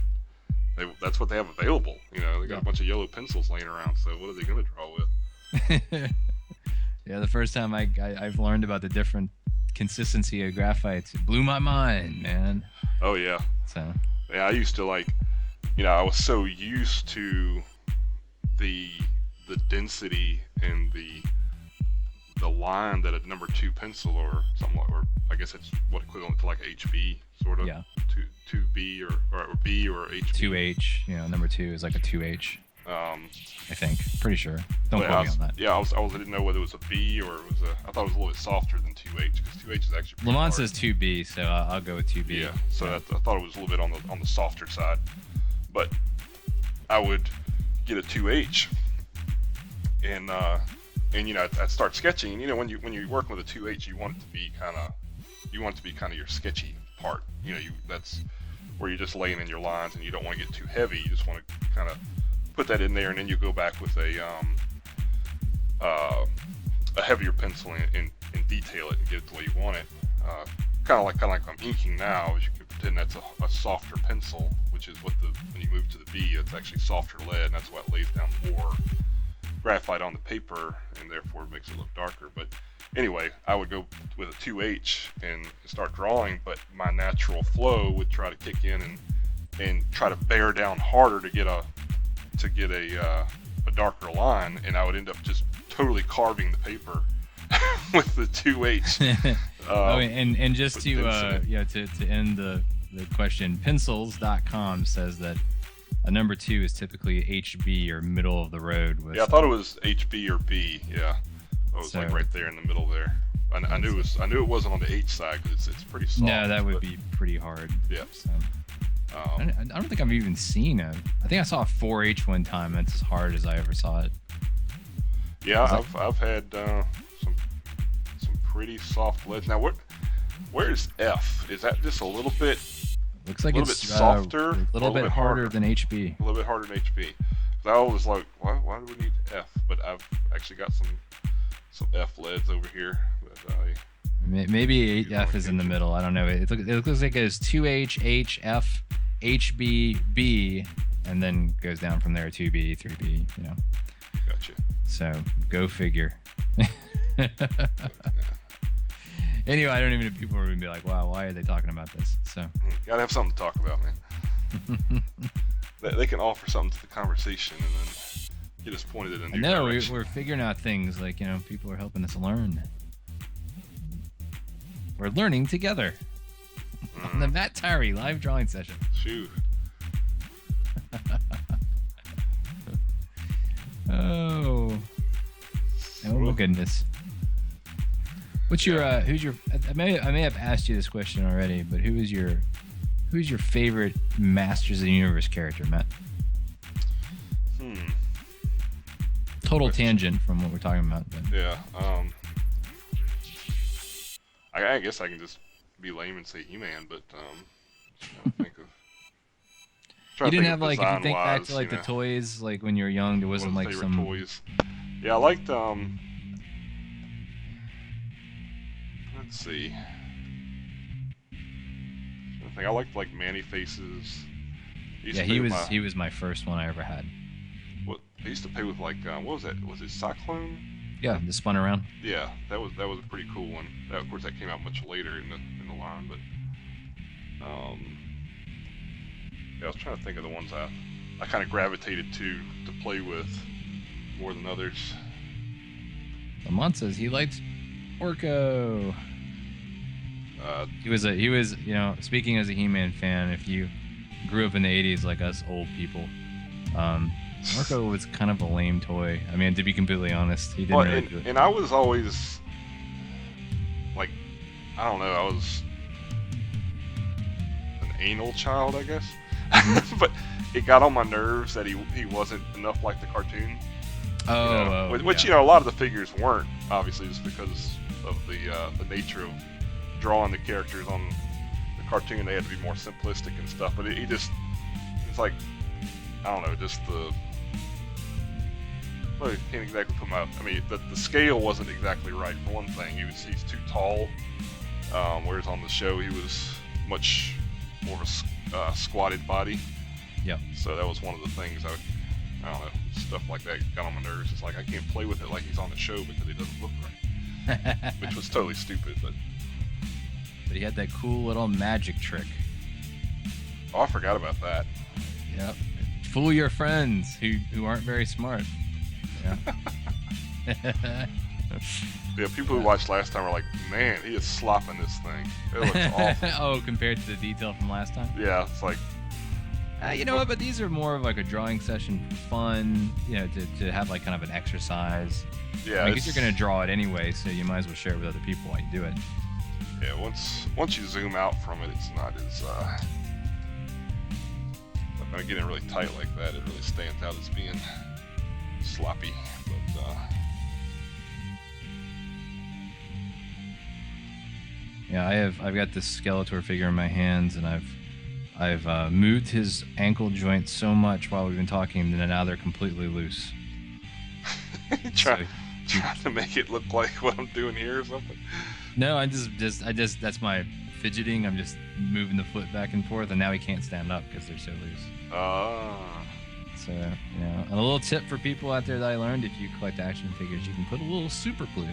that's what they have available. They got a bunch of yellow pencils laying around. So what are they going to draw with? Yeah, the first time I've learned about the different consistency of graphites, it blew my mind, man. Oh yeah. So yeah, I used to I was so used to the density and the line that a number 2 pencil or something like, or I guess it's what equivalent to like HB sort of. Yeah. 2B or B or HB. 2H, number 2 is like a 2H. I think, pretty sure. Don't quote me on that. Yeah, I didn't know whether it was a B or it was I thought it was a little bit softer than 2H because 2H is actually. Lamont says 2B, so I'll go with 2B. Yeah, so I thought it was a little bit on the softer side, but I would get a 2H, and I'd start sketching. And when you're working with a 2H, you want it to be kind of your sketchy part. That's where you're just laying in your lines and you don't want to get too heavy. You just want to kind of put that in there, and then you go back with a heavier pencil and detail it and get it the way you want it. Kind of like I'm inking now, as you can pretend that's a softer pencil, which is what when you move to the B, it's actually softer lead, and that's why it lays down more graphite on the paper, and therefore it makes it look darker. But anyway, I would go with a 2H and start drawing, but my natural flow would try to kick in and try to bear down harder to get a darker line, and I would end up just totally carving the paper with the 2H. And just to end the question, pencils.com says that a number 2 is typically HB or middle of the road. I thought it was HB or B. Yeah, it was like right there in the middle there. I knew it wasn't on the H side because it's pretty soft. No, that would be pretty hard. Yeah. So. I don't think I've even seen I think I saw a 4H one time. That's as hard as I ever saw it. Yeah, I've had some pretty soft leads. Now, where's F? Is that just a little bit? Looks like it's softer, a little bit harder than HB. A little bit harder than HB. I was like, why do we need F? But I've actually got some F leads over here. Maybe F is in the middle. I don't know. It looks like it's 2H, H, F, HB, B, and then goes down from there, 2B, 3B, Gotcha. So, go figure. Anyway, I don't even know if people are going to be like, wow, why are they talking about this? So gotta have something to talk about, man. They can offer something to the conversation and then get us pointed in a new direction. We're figuring out things like, people are helping us learn. We're learning together on the Matt Tyree live drawing session. Shoot. Oh my goodness. What's your who's your I may have asked you this question already, but who's your favorite Masters of the Universe character, Matt? Total tangent from what we're talking about. But. Yeah. I guess I can just be lame and say He-Man, but trying to think of. You didn't have if you think back to the toys, like when you were young, there wasn't like some toys. Yeah, I liked let's see. I think I liked Manny Faces. He was my first one I ever had. What I used to play with what was that? Was it Cyclone? Yeah, the spun around. Yeah, that was a pretty cool one. Of course, that came out much later in the line, but I was trying to think of the ones I kind of gravitated to play with more than others. Lamont says he liked Orko. He was speaking as a He-Man fan, if you grew up in the 80s like us old people, Orko was kind of a lame toy. I mean, to be completely honest, he didn't really do it. And I was always I don't know, I was an anal child, I guess. But it got on my nerves that he wasn't enough like the cartoon. Which a lot of the figures weren't, obviously, just because of the nature of drawing the characters on the cartoon. They had to be more simplistic and stuff. But it's like, I don't know, just I can't exactly put my. I mean, the scale wasn't exactly right. For one thing, he's too tall, Whereas on the show he was much more of a squatted body. Yep. So that was one of the things I don't know, stuff like that got on my nerves. It's like I can't play with it like he's on the show because he doesn't look right. Which was totally stupid, but he had that cool little magic trick. Oh, I forgot about that. Yep. Fool your friends who aren't very smart. Yeah. Yeah, people who watched last time are like, man, he is slopping this thing. It looks awful. Oh, compared to the detail from last time? Yeah, it's like... You know what, but these are more of like a drawing session for fun, you know, to have like kind of an exercise. Yeah, because you're going to draw it anyway, so you might as well share it with other people while you do it. Yeah, once you zoom out from it, it's not as... when I get it really tight like that, it really stands out as being sloppy. But yeah, I've got this Skeletor figure in my hands, and I've moved his ankle joint so much while we've been talking that now they're completely loose. trying to make it look like what I'm doing here or something. No, I just that's my fidgeting. I'm just moving the foot back and forth, and now he can't stand up because they're so loose. So, you know, and a little tip for people out there that I learned: if you collect action figures, you can put a little super glue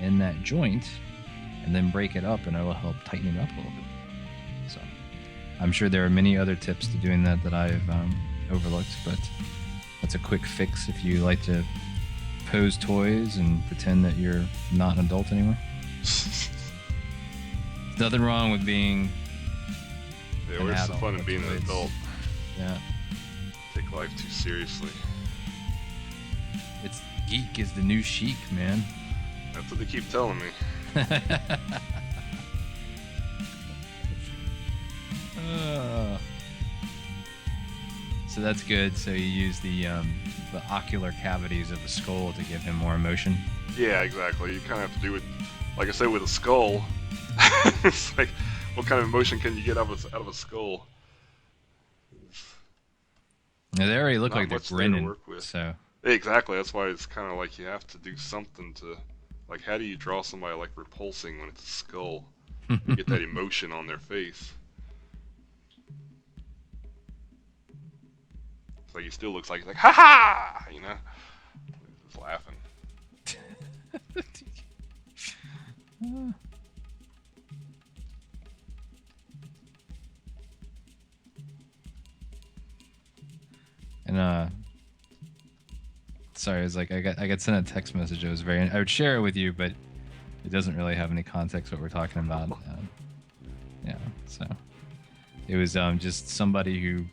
in that joint, and then break it up, and it'll help tighten it up a little bit. So, I'm sure there are many other tips to doing that I've overlooked, but that's a quick fix if you like to pose toys and pretend that you're not an adult anymore. There's nothing wrong with being where's the fun in being an adult? Yeah. Take life too seriously. It's geek is the new chic, man. That's what they keep telling me. So that's good. So you use the ocular cavities of the skull to give him more emotion. Yeah, exactly. You kind of have to do it, like I said, with a skull. It's like, what kind of emotion can you get out of a skull? Now, they already look like they're grinning. So exactly. That's why it's kind of like you have to do something to, like, how do you draw somebody like repulsing when it's a skull? You get that emotion on their face. It's like he still looks like he's like, ha ha, you know, he's just laughing. And sorry, it was like I got sent a text message. It was I would share it with you, but it doesn't really have any context what we're talking about. Yeah, so it was just somebody who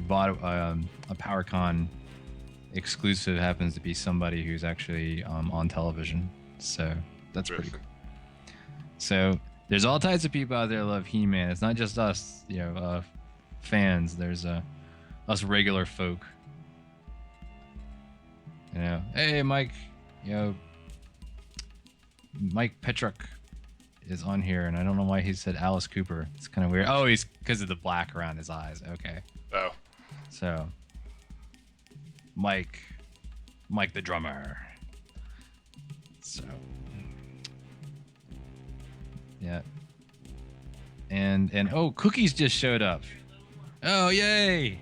bought a PowerCon exclusive. Happens to be somebody who's actually on television, so that's pretty cool. So there's all types of people out there that love He-Man. It's not just us, you know, fans. There's us regular folk. You know, hey Mike, you know, Mike Petruk is on here, and I don't know why he said Alice Cooper. It's kind of weird. Oh, he's because of the black around his eyes. Okay. Oh. So, Mike the drummer. So, yeah. And oh, Cookies just showed up. Oh, yay!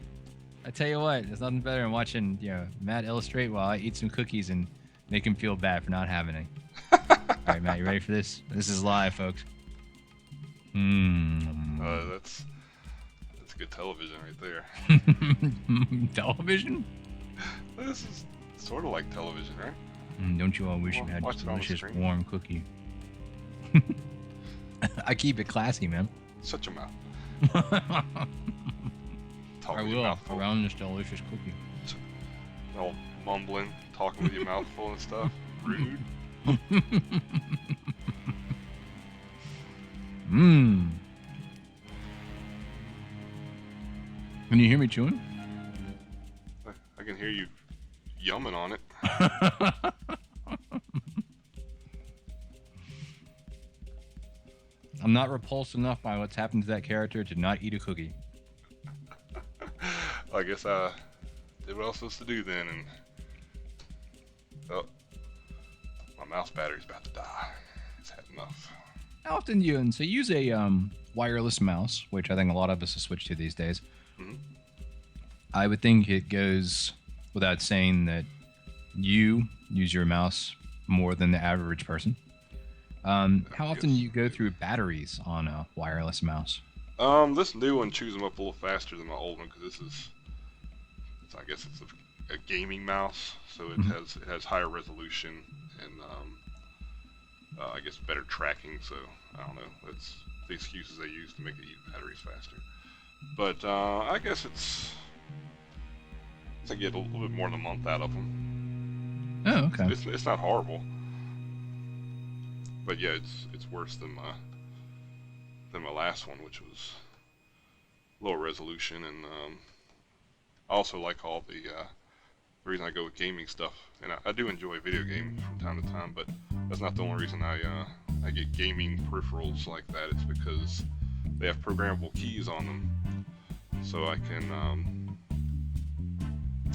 I tell you what, there's nothing better than watching, you know, Matt illustrate while I eat some cookies and make him feel bad for not having any. All right, Matt, you ready for this? This is live, folks. That's good television right there. Television? This is sort of like television, right? Don't you all wish you had a delicious warm cookie? I keep it classy, man. Shut your mouth. I will, around this delicious cookie. All mumbling, talking with your mouth full and stuff. Rude. Can you hear me chewing? I can hear you yumming on it. I'm not repulsed enough by what's happened to that character to not eat a cookie. I guess I did what I was supposed to do then, and oh, my mouse battery's about to die. It's had enough. How often do you and so you use a wireless mouse, which I think a lot of us have switched to these days. Mhm. I would think it goes without saying that you use your mouse more than the average person. How often do Yes. you go through batteries on a wireless mouse? This new one chews them up a little faster than my old one because I guess it's a gaming mouse, so Mhm. it has higher resolution and I guess better tracking. So I don't know. That's the excuses they use to make it eat batteries faster. But I guess I get a little bit more than a month out of them. Oh, okay. It's not horrible, but yeah, it's worse than my last one, which was lower resolution, and I also like all the reason I go with gaming stuff, and I do enjoy video games from time to time, but that's not the only reason I get gaming peripherals like that. It's because they have programmable keys on them, so I can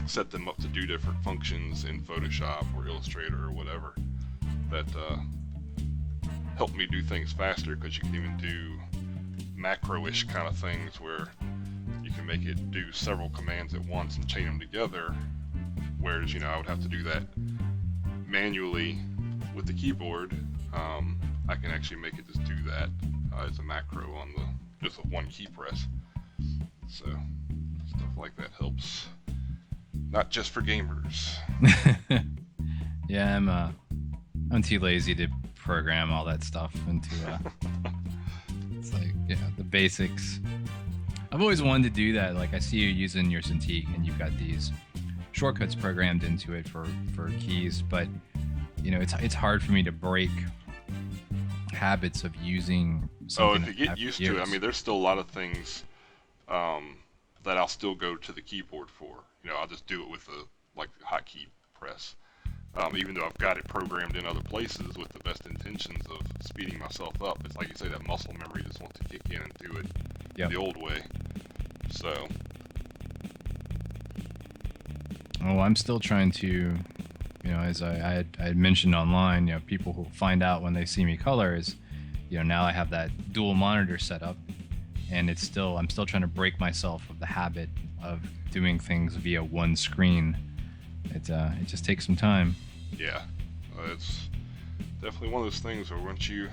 set them up to do different functions in Photoshop or Illustrator or whatever that help me do things faster, because you can even do macro-ish kind of things where you can make it do several commands at once and chain them together, whereas I would have to do that manually with the keyboard. I can actually make it just do that as a macro on just with one key press. So stuff like that helps, not just for gamers. Yeah, I'm too lazy to program all that stuff into. It's like the basics. I've always wanted to do that. Like I see you using your Cintiq, and you've got these shortcuts programmed into it for keys, but it's hard for me to break habits of using something. If you get used to it, I mean, there's still a lot of things that I'll still go to the keyboard for. I'll just do it with the hotkey press. Even though I've got it programmed in other places with the best intentions of speeding myself up, it's like you say, that muscle memory just wants to kick in and do it the old way. So. Oh, I'm still trying to, as I had mentioned online, people who find out when they see me color is, now I have that dual monitor set up, and I'm still trying to break myself of the habit of doing things via one screen. It just takes some time. Yeah, it's definitely one of those things where once you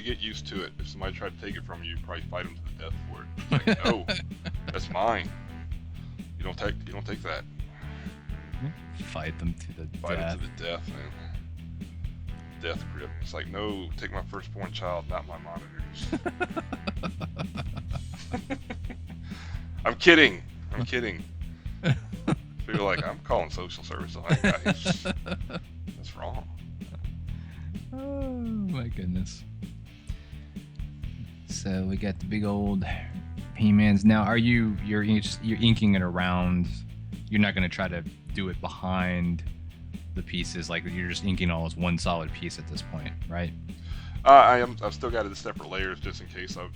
get used to it, if somebody tried to take it from you, you'd probably fight them to the death for it. It's like, no, that's mine. You don't take that. Fight them to the Fight death. it to the death, man. Death grip. It's like, no, take my firstborn child, not my monitors. I'm kidding. Feel like I'm calling social service on that guy. That's wrong. Oh my goodness. So we got the big old He-Mans. Now, you're inking it around? You're not going to try to do it behind the pieces, like you're just inking all as one solid piece at this point, right? I've still got it in separate layers just in case I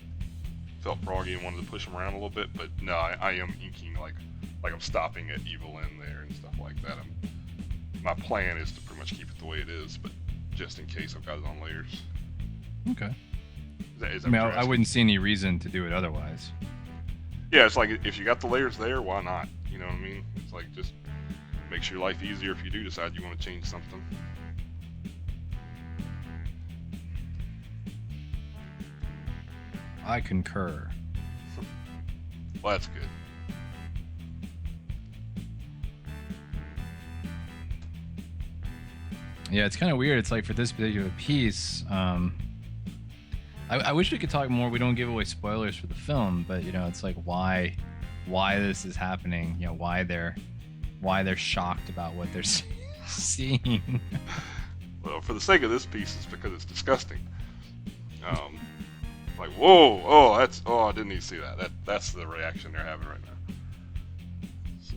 felt froggy and wanted to push them around a little bit. But no, I am inking like I'm stopping at Evil End there and stuff like that. My plan is to pretty much keep it the way it is, but just in case I've got it on layers. Okay. Is that I mean, what you're I wouldn't see any reason to do it otherwise. Yeah, it's like if you got the layers there, why not? You know what I mean? It's like just makes your life easier if you do decide you want to change something. I concur. Well, that's good. Yeah, it's kind of weird. It's like for this particular piece, I wish we could talk more. We don't give away spoilers for the film, but it's like why this is happening. Why they're shocked about what they're seeing. Well, for the sake of this piece, it's because it's disgusting. Like, whoa, I didn't even see that. That's the reaction they're having right now. So.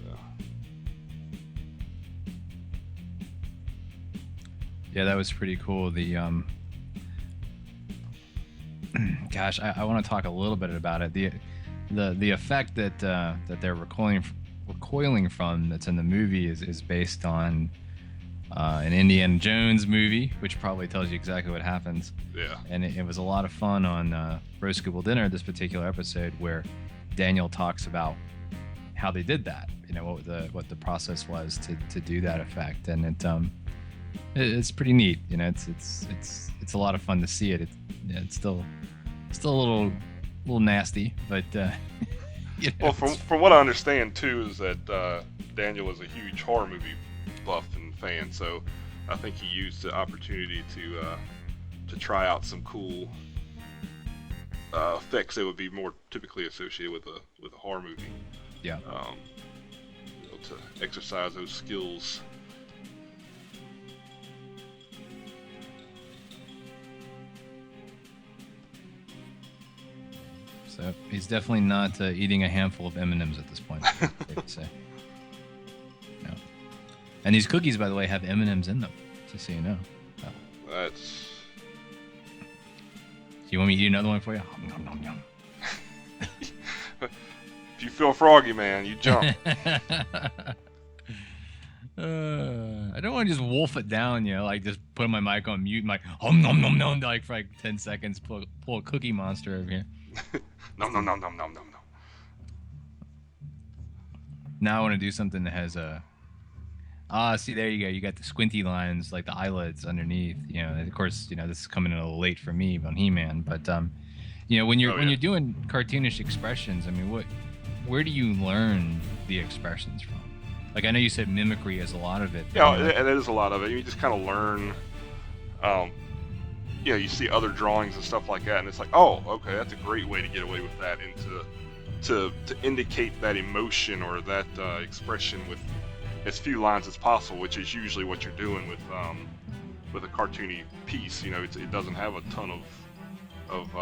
Yeah, that was pretty cool. The gosh, I want to talk a little bit about it. The effect that they're recoiling from that's in the movie is based on an Indiana Jones movie, which probably tells you exactly what happens. Yeah. And it was a lot of fun on Roast Gooble Dinner, this particular episode, where Daniel talks about how they did that. What the process was to do that effect, and it's pretty neat. It's a lot of fun to see it. It's still a little nasty, but well, from what I understand too is that Daniel is a huge horror movie buff and fan, so I think he used the opportunity to try out some cool effects that would be more typically associated with a horror movie. Yeah. To exercise those skills. So he's definitely not eating a handful of M&Ms at this point. Safe to say. No. And these cookies, by the way, have M&Ms in them, just so you know. Oh. That's. Do you want me to eat another one for you? Nom, nom, nom. If you feel froggy, man, you jump. I don't want to just wolf it down, like just put my mic on mute and like, nom, nom, nom, like for like 10 seconds, pull a cookie monster over here. Nom, nom, nom, nom, nom, nom, nom. Now I want to do something that has see, there you go. You got the squinty lines, like the eyelids underneath. Of course, this is coming in a little late for me on He-Man, but when you're doing cartoonish expressions, I mean, where do you learn the expressions from? Like, I know you said mimicry is a lot of it. Yeah, and it is a lot of it. You just kind of learn. You see other drawings and stuff like that, and it's like, oh, okay, that's a great way to get away with that, and to indicate that emotion or that expression with as few lines as possible, which is usually what you're doing with a cartoony piece. It doesn't have a ton of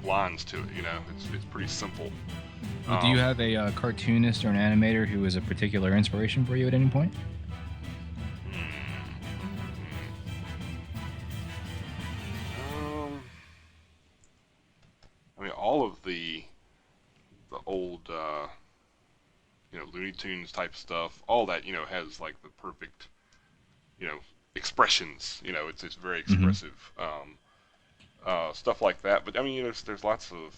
lines to it. It's pretty simple. Well, do you have a cartoonist or an animator who was a particular inspiration for you at any point? I mean, all of the old Looney Tunes type stuff, all that has like the perfect expressions. It's very expressive. Stuff like that. But I mean, there's lots of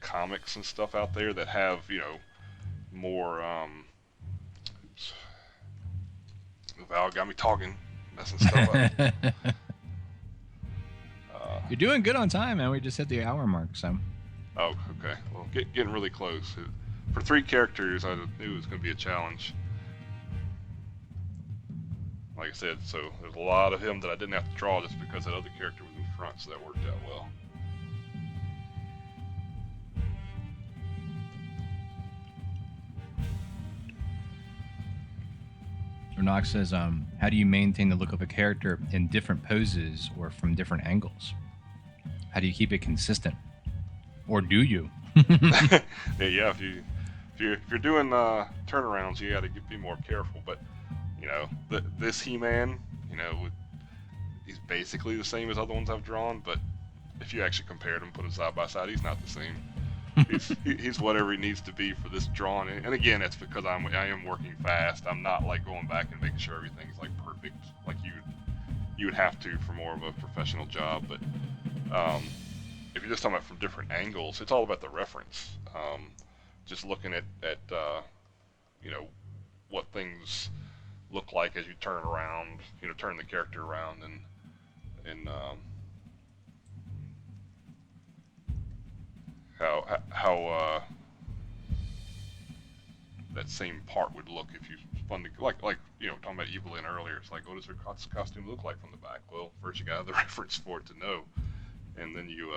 comics and stuff out there that have more. Oops. Val got me talking, messing stuff up. You're doing good on time, man. We just hit the hour mark, so. Oh, okay. Well, getting really close. For 3 characters, I knew it was going to be a challenge. Like I said, so there's a lot of him that I didn't have to draw just because that other character was in front, so that worked out well. Knox says, how do you maintain the look of a character in different poses or from different angles? How do you keep it consistent? Or do you? Yeah, if you're doing turnarounds, you got to be more careful. But this He-Man, he's basically the same as other ones I've drawn. But if you actually compared him, put him side by side, he's not the same. He's whatever he needs to be for this drawing, and again, that's because I am working fast. I'm not like going back and making sure everything's like perfect, like you would have to for more of a professional job. But if you're just talking about from different angles, it's all about the reference. Just looking at what things look like as you turn around, turn the character around, and how that same part would look if you spun like talking about Evelyn earlier. It's like, what does her costume look like from the back? Well, first you gotta have the reference for it to know, and then you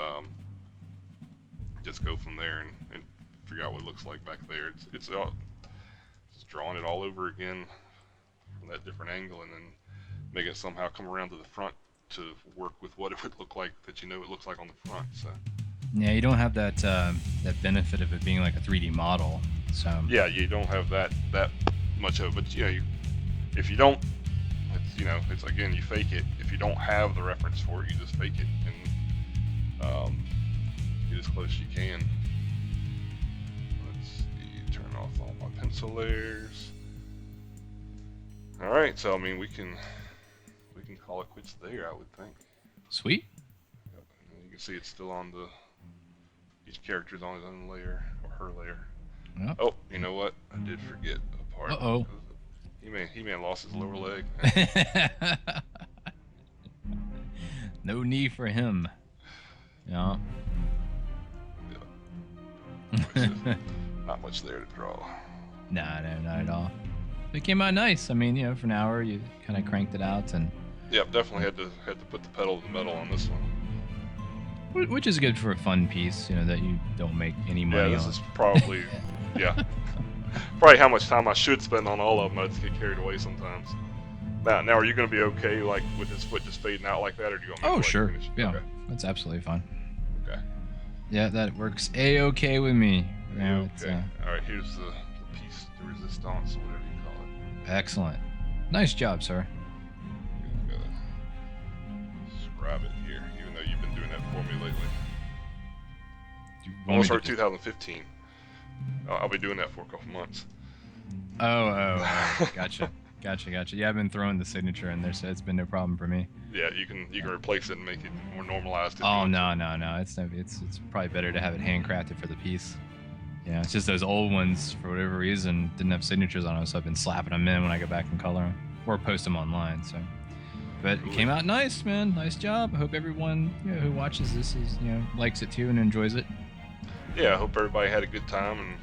just go from there and figure out what it looks like back there. It's just drawing it all over again from that different angle, and then make it somehow come around to the front to work with what it would look like that it looks like on the front. So. Yeah, you don't have that benefit of it being like a 3D model. So yeah, you don't have that much of it. But if you don't, it's again, you fake it. If you don't have the reference for it, you just fake it and get as close as you can. Let's see, turn off all my pencil layers. All right, so I mean we can call it quits there, I would think. Sweet. Yep. And you can see it's still on the each character's on his own layer or her layer. Yep. Oh, you know what? I did forget a part. Uh-oh. He-Man lost his lower leg. No knee for him. Yeah. Not much there to draw. Nah, no, not at all. It came out nice. I mean, for an hour, you kind of cranked it out, and Yep, definitely had to put the pedal to the metal on this one. which is good for a fun piece, that you don't make any money Yeah, this on. is probably probably how much time I should spend on all of them. I just get carried away sometimes. Now, are you going to be okay like with his foot just fading out like that, or do you want me to Sure. finish? Yeah, Okay. that's absolutely fine. Okay. Yeah, that works a-okay with me. Yeah, Okay. All right. Here's the piece de resistance, or whatever you call it. Excellent. Nice job, sir. Scribe it here, even though you've been doing that for me lately. You want Almost me for to 2015. I'll be doing that for a couple months. Oh, gotcha. Yeah, I've been throwing the signature in there, so it's been no problem for me. Yeah, you can replace it and make it more normalized. Oh no. It's probably better to have it handcrafted for the piece. Yeah, it's just those old ones for whatever reason didn't have signatures on them, so I've been slapping them in when I go back and color them or post them online. So, but it came out nice, man. Nice job. I hope everyone who watches this is likes it too and enjoys it. Yeah, I hope everybody had a good time and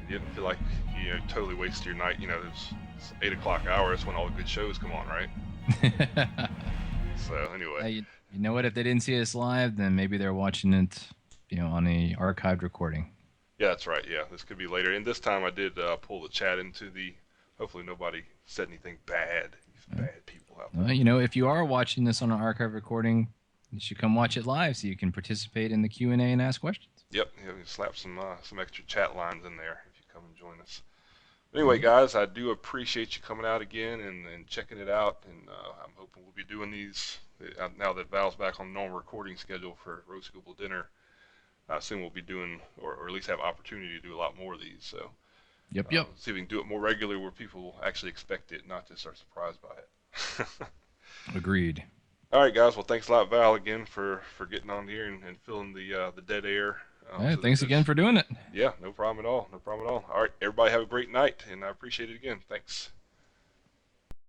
you didn't feel like you totally wasted your night. It's 8 o'clock hour. That's when all the good shows come on, right? So anyway, Hey, you know what? If they didn't see us live, then maybe they're watching it, on a archived recording. yeah, that's right. Yeah, this could be later. And this time I did pull the chat into the. Hopefully nobody said anything bad. These bad people out there. Well, if you are watching this on an archive recording, you should come watch it live so you can participate in the Q&A and ask questions. Yep, you can slap some extra chat lines in there if you come and join us. Anyway, guys, I do appreciate you coming out again and checking it out, and I'm hoping we'll be doing these now that Val's back on the normal recording schedule for Roast Gooble Dinner. Soon we'll be doing, or at least have opportunity to do a lot more of these. So, Yep. see if we can do it more regularly where people actually expect it, not just are surprised by it. Agreed. All right, guys. Well, thanks a lot, Val, again for getting on here and filling the dead air. Yeah, thanks again for doing it. Yeah, no problem at all. No problem at all. All right, everybody have a great night, and I appreciate it again. Thanks.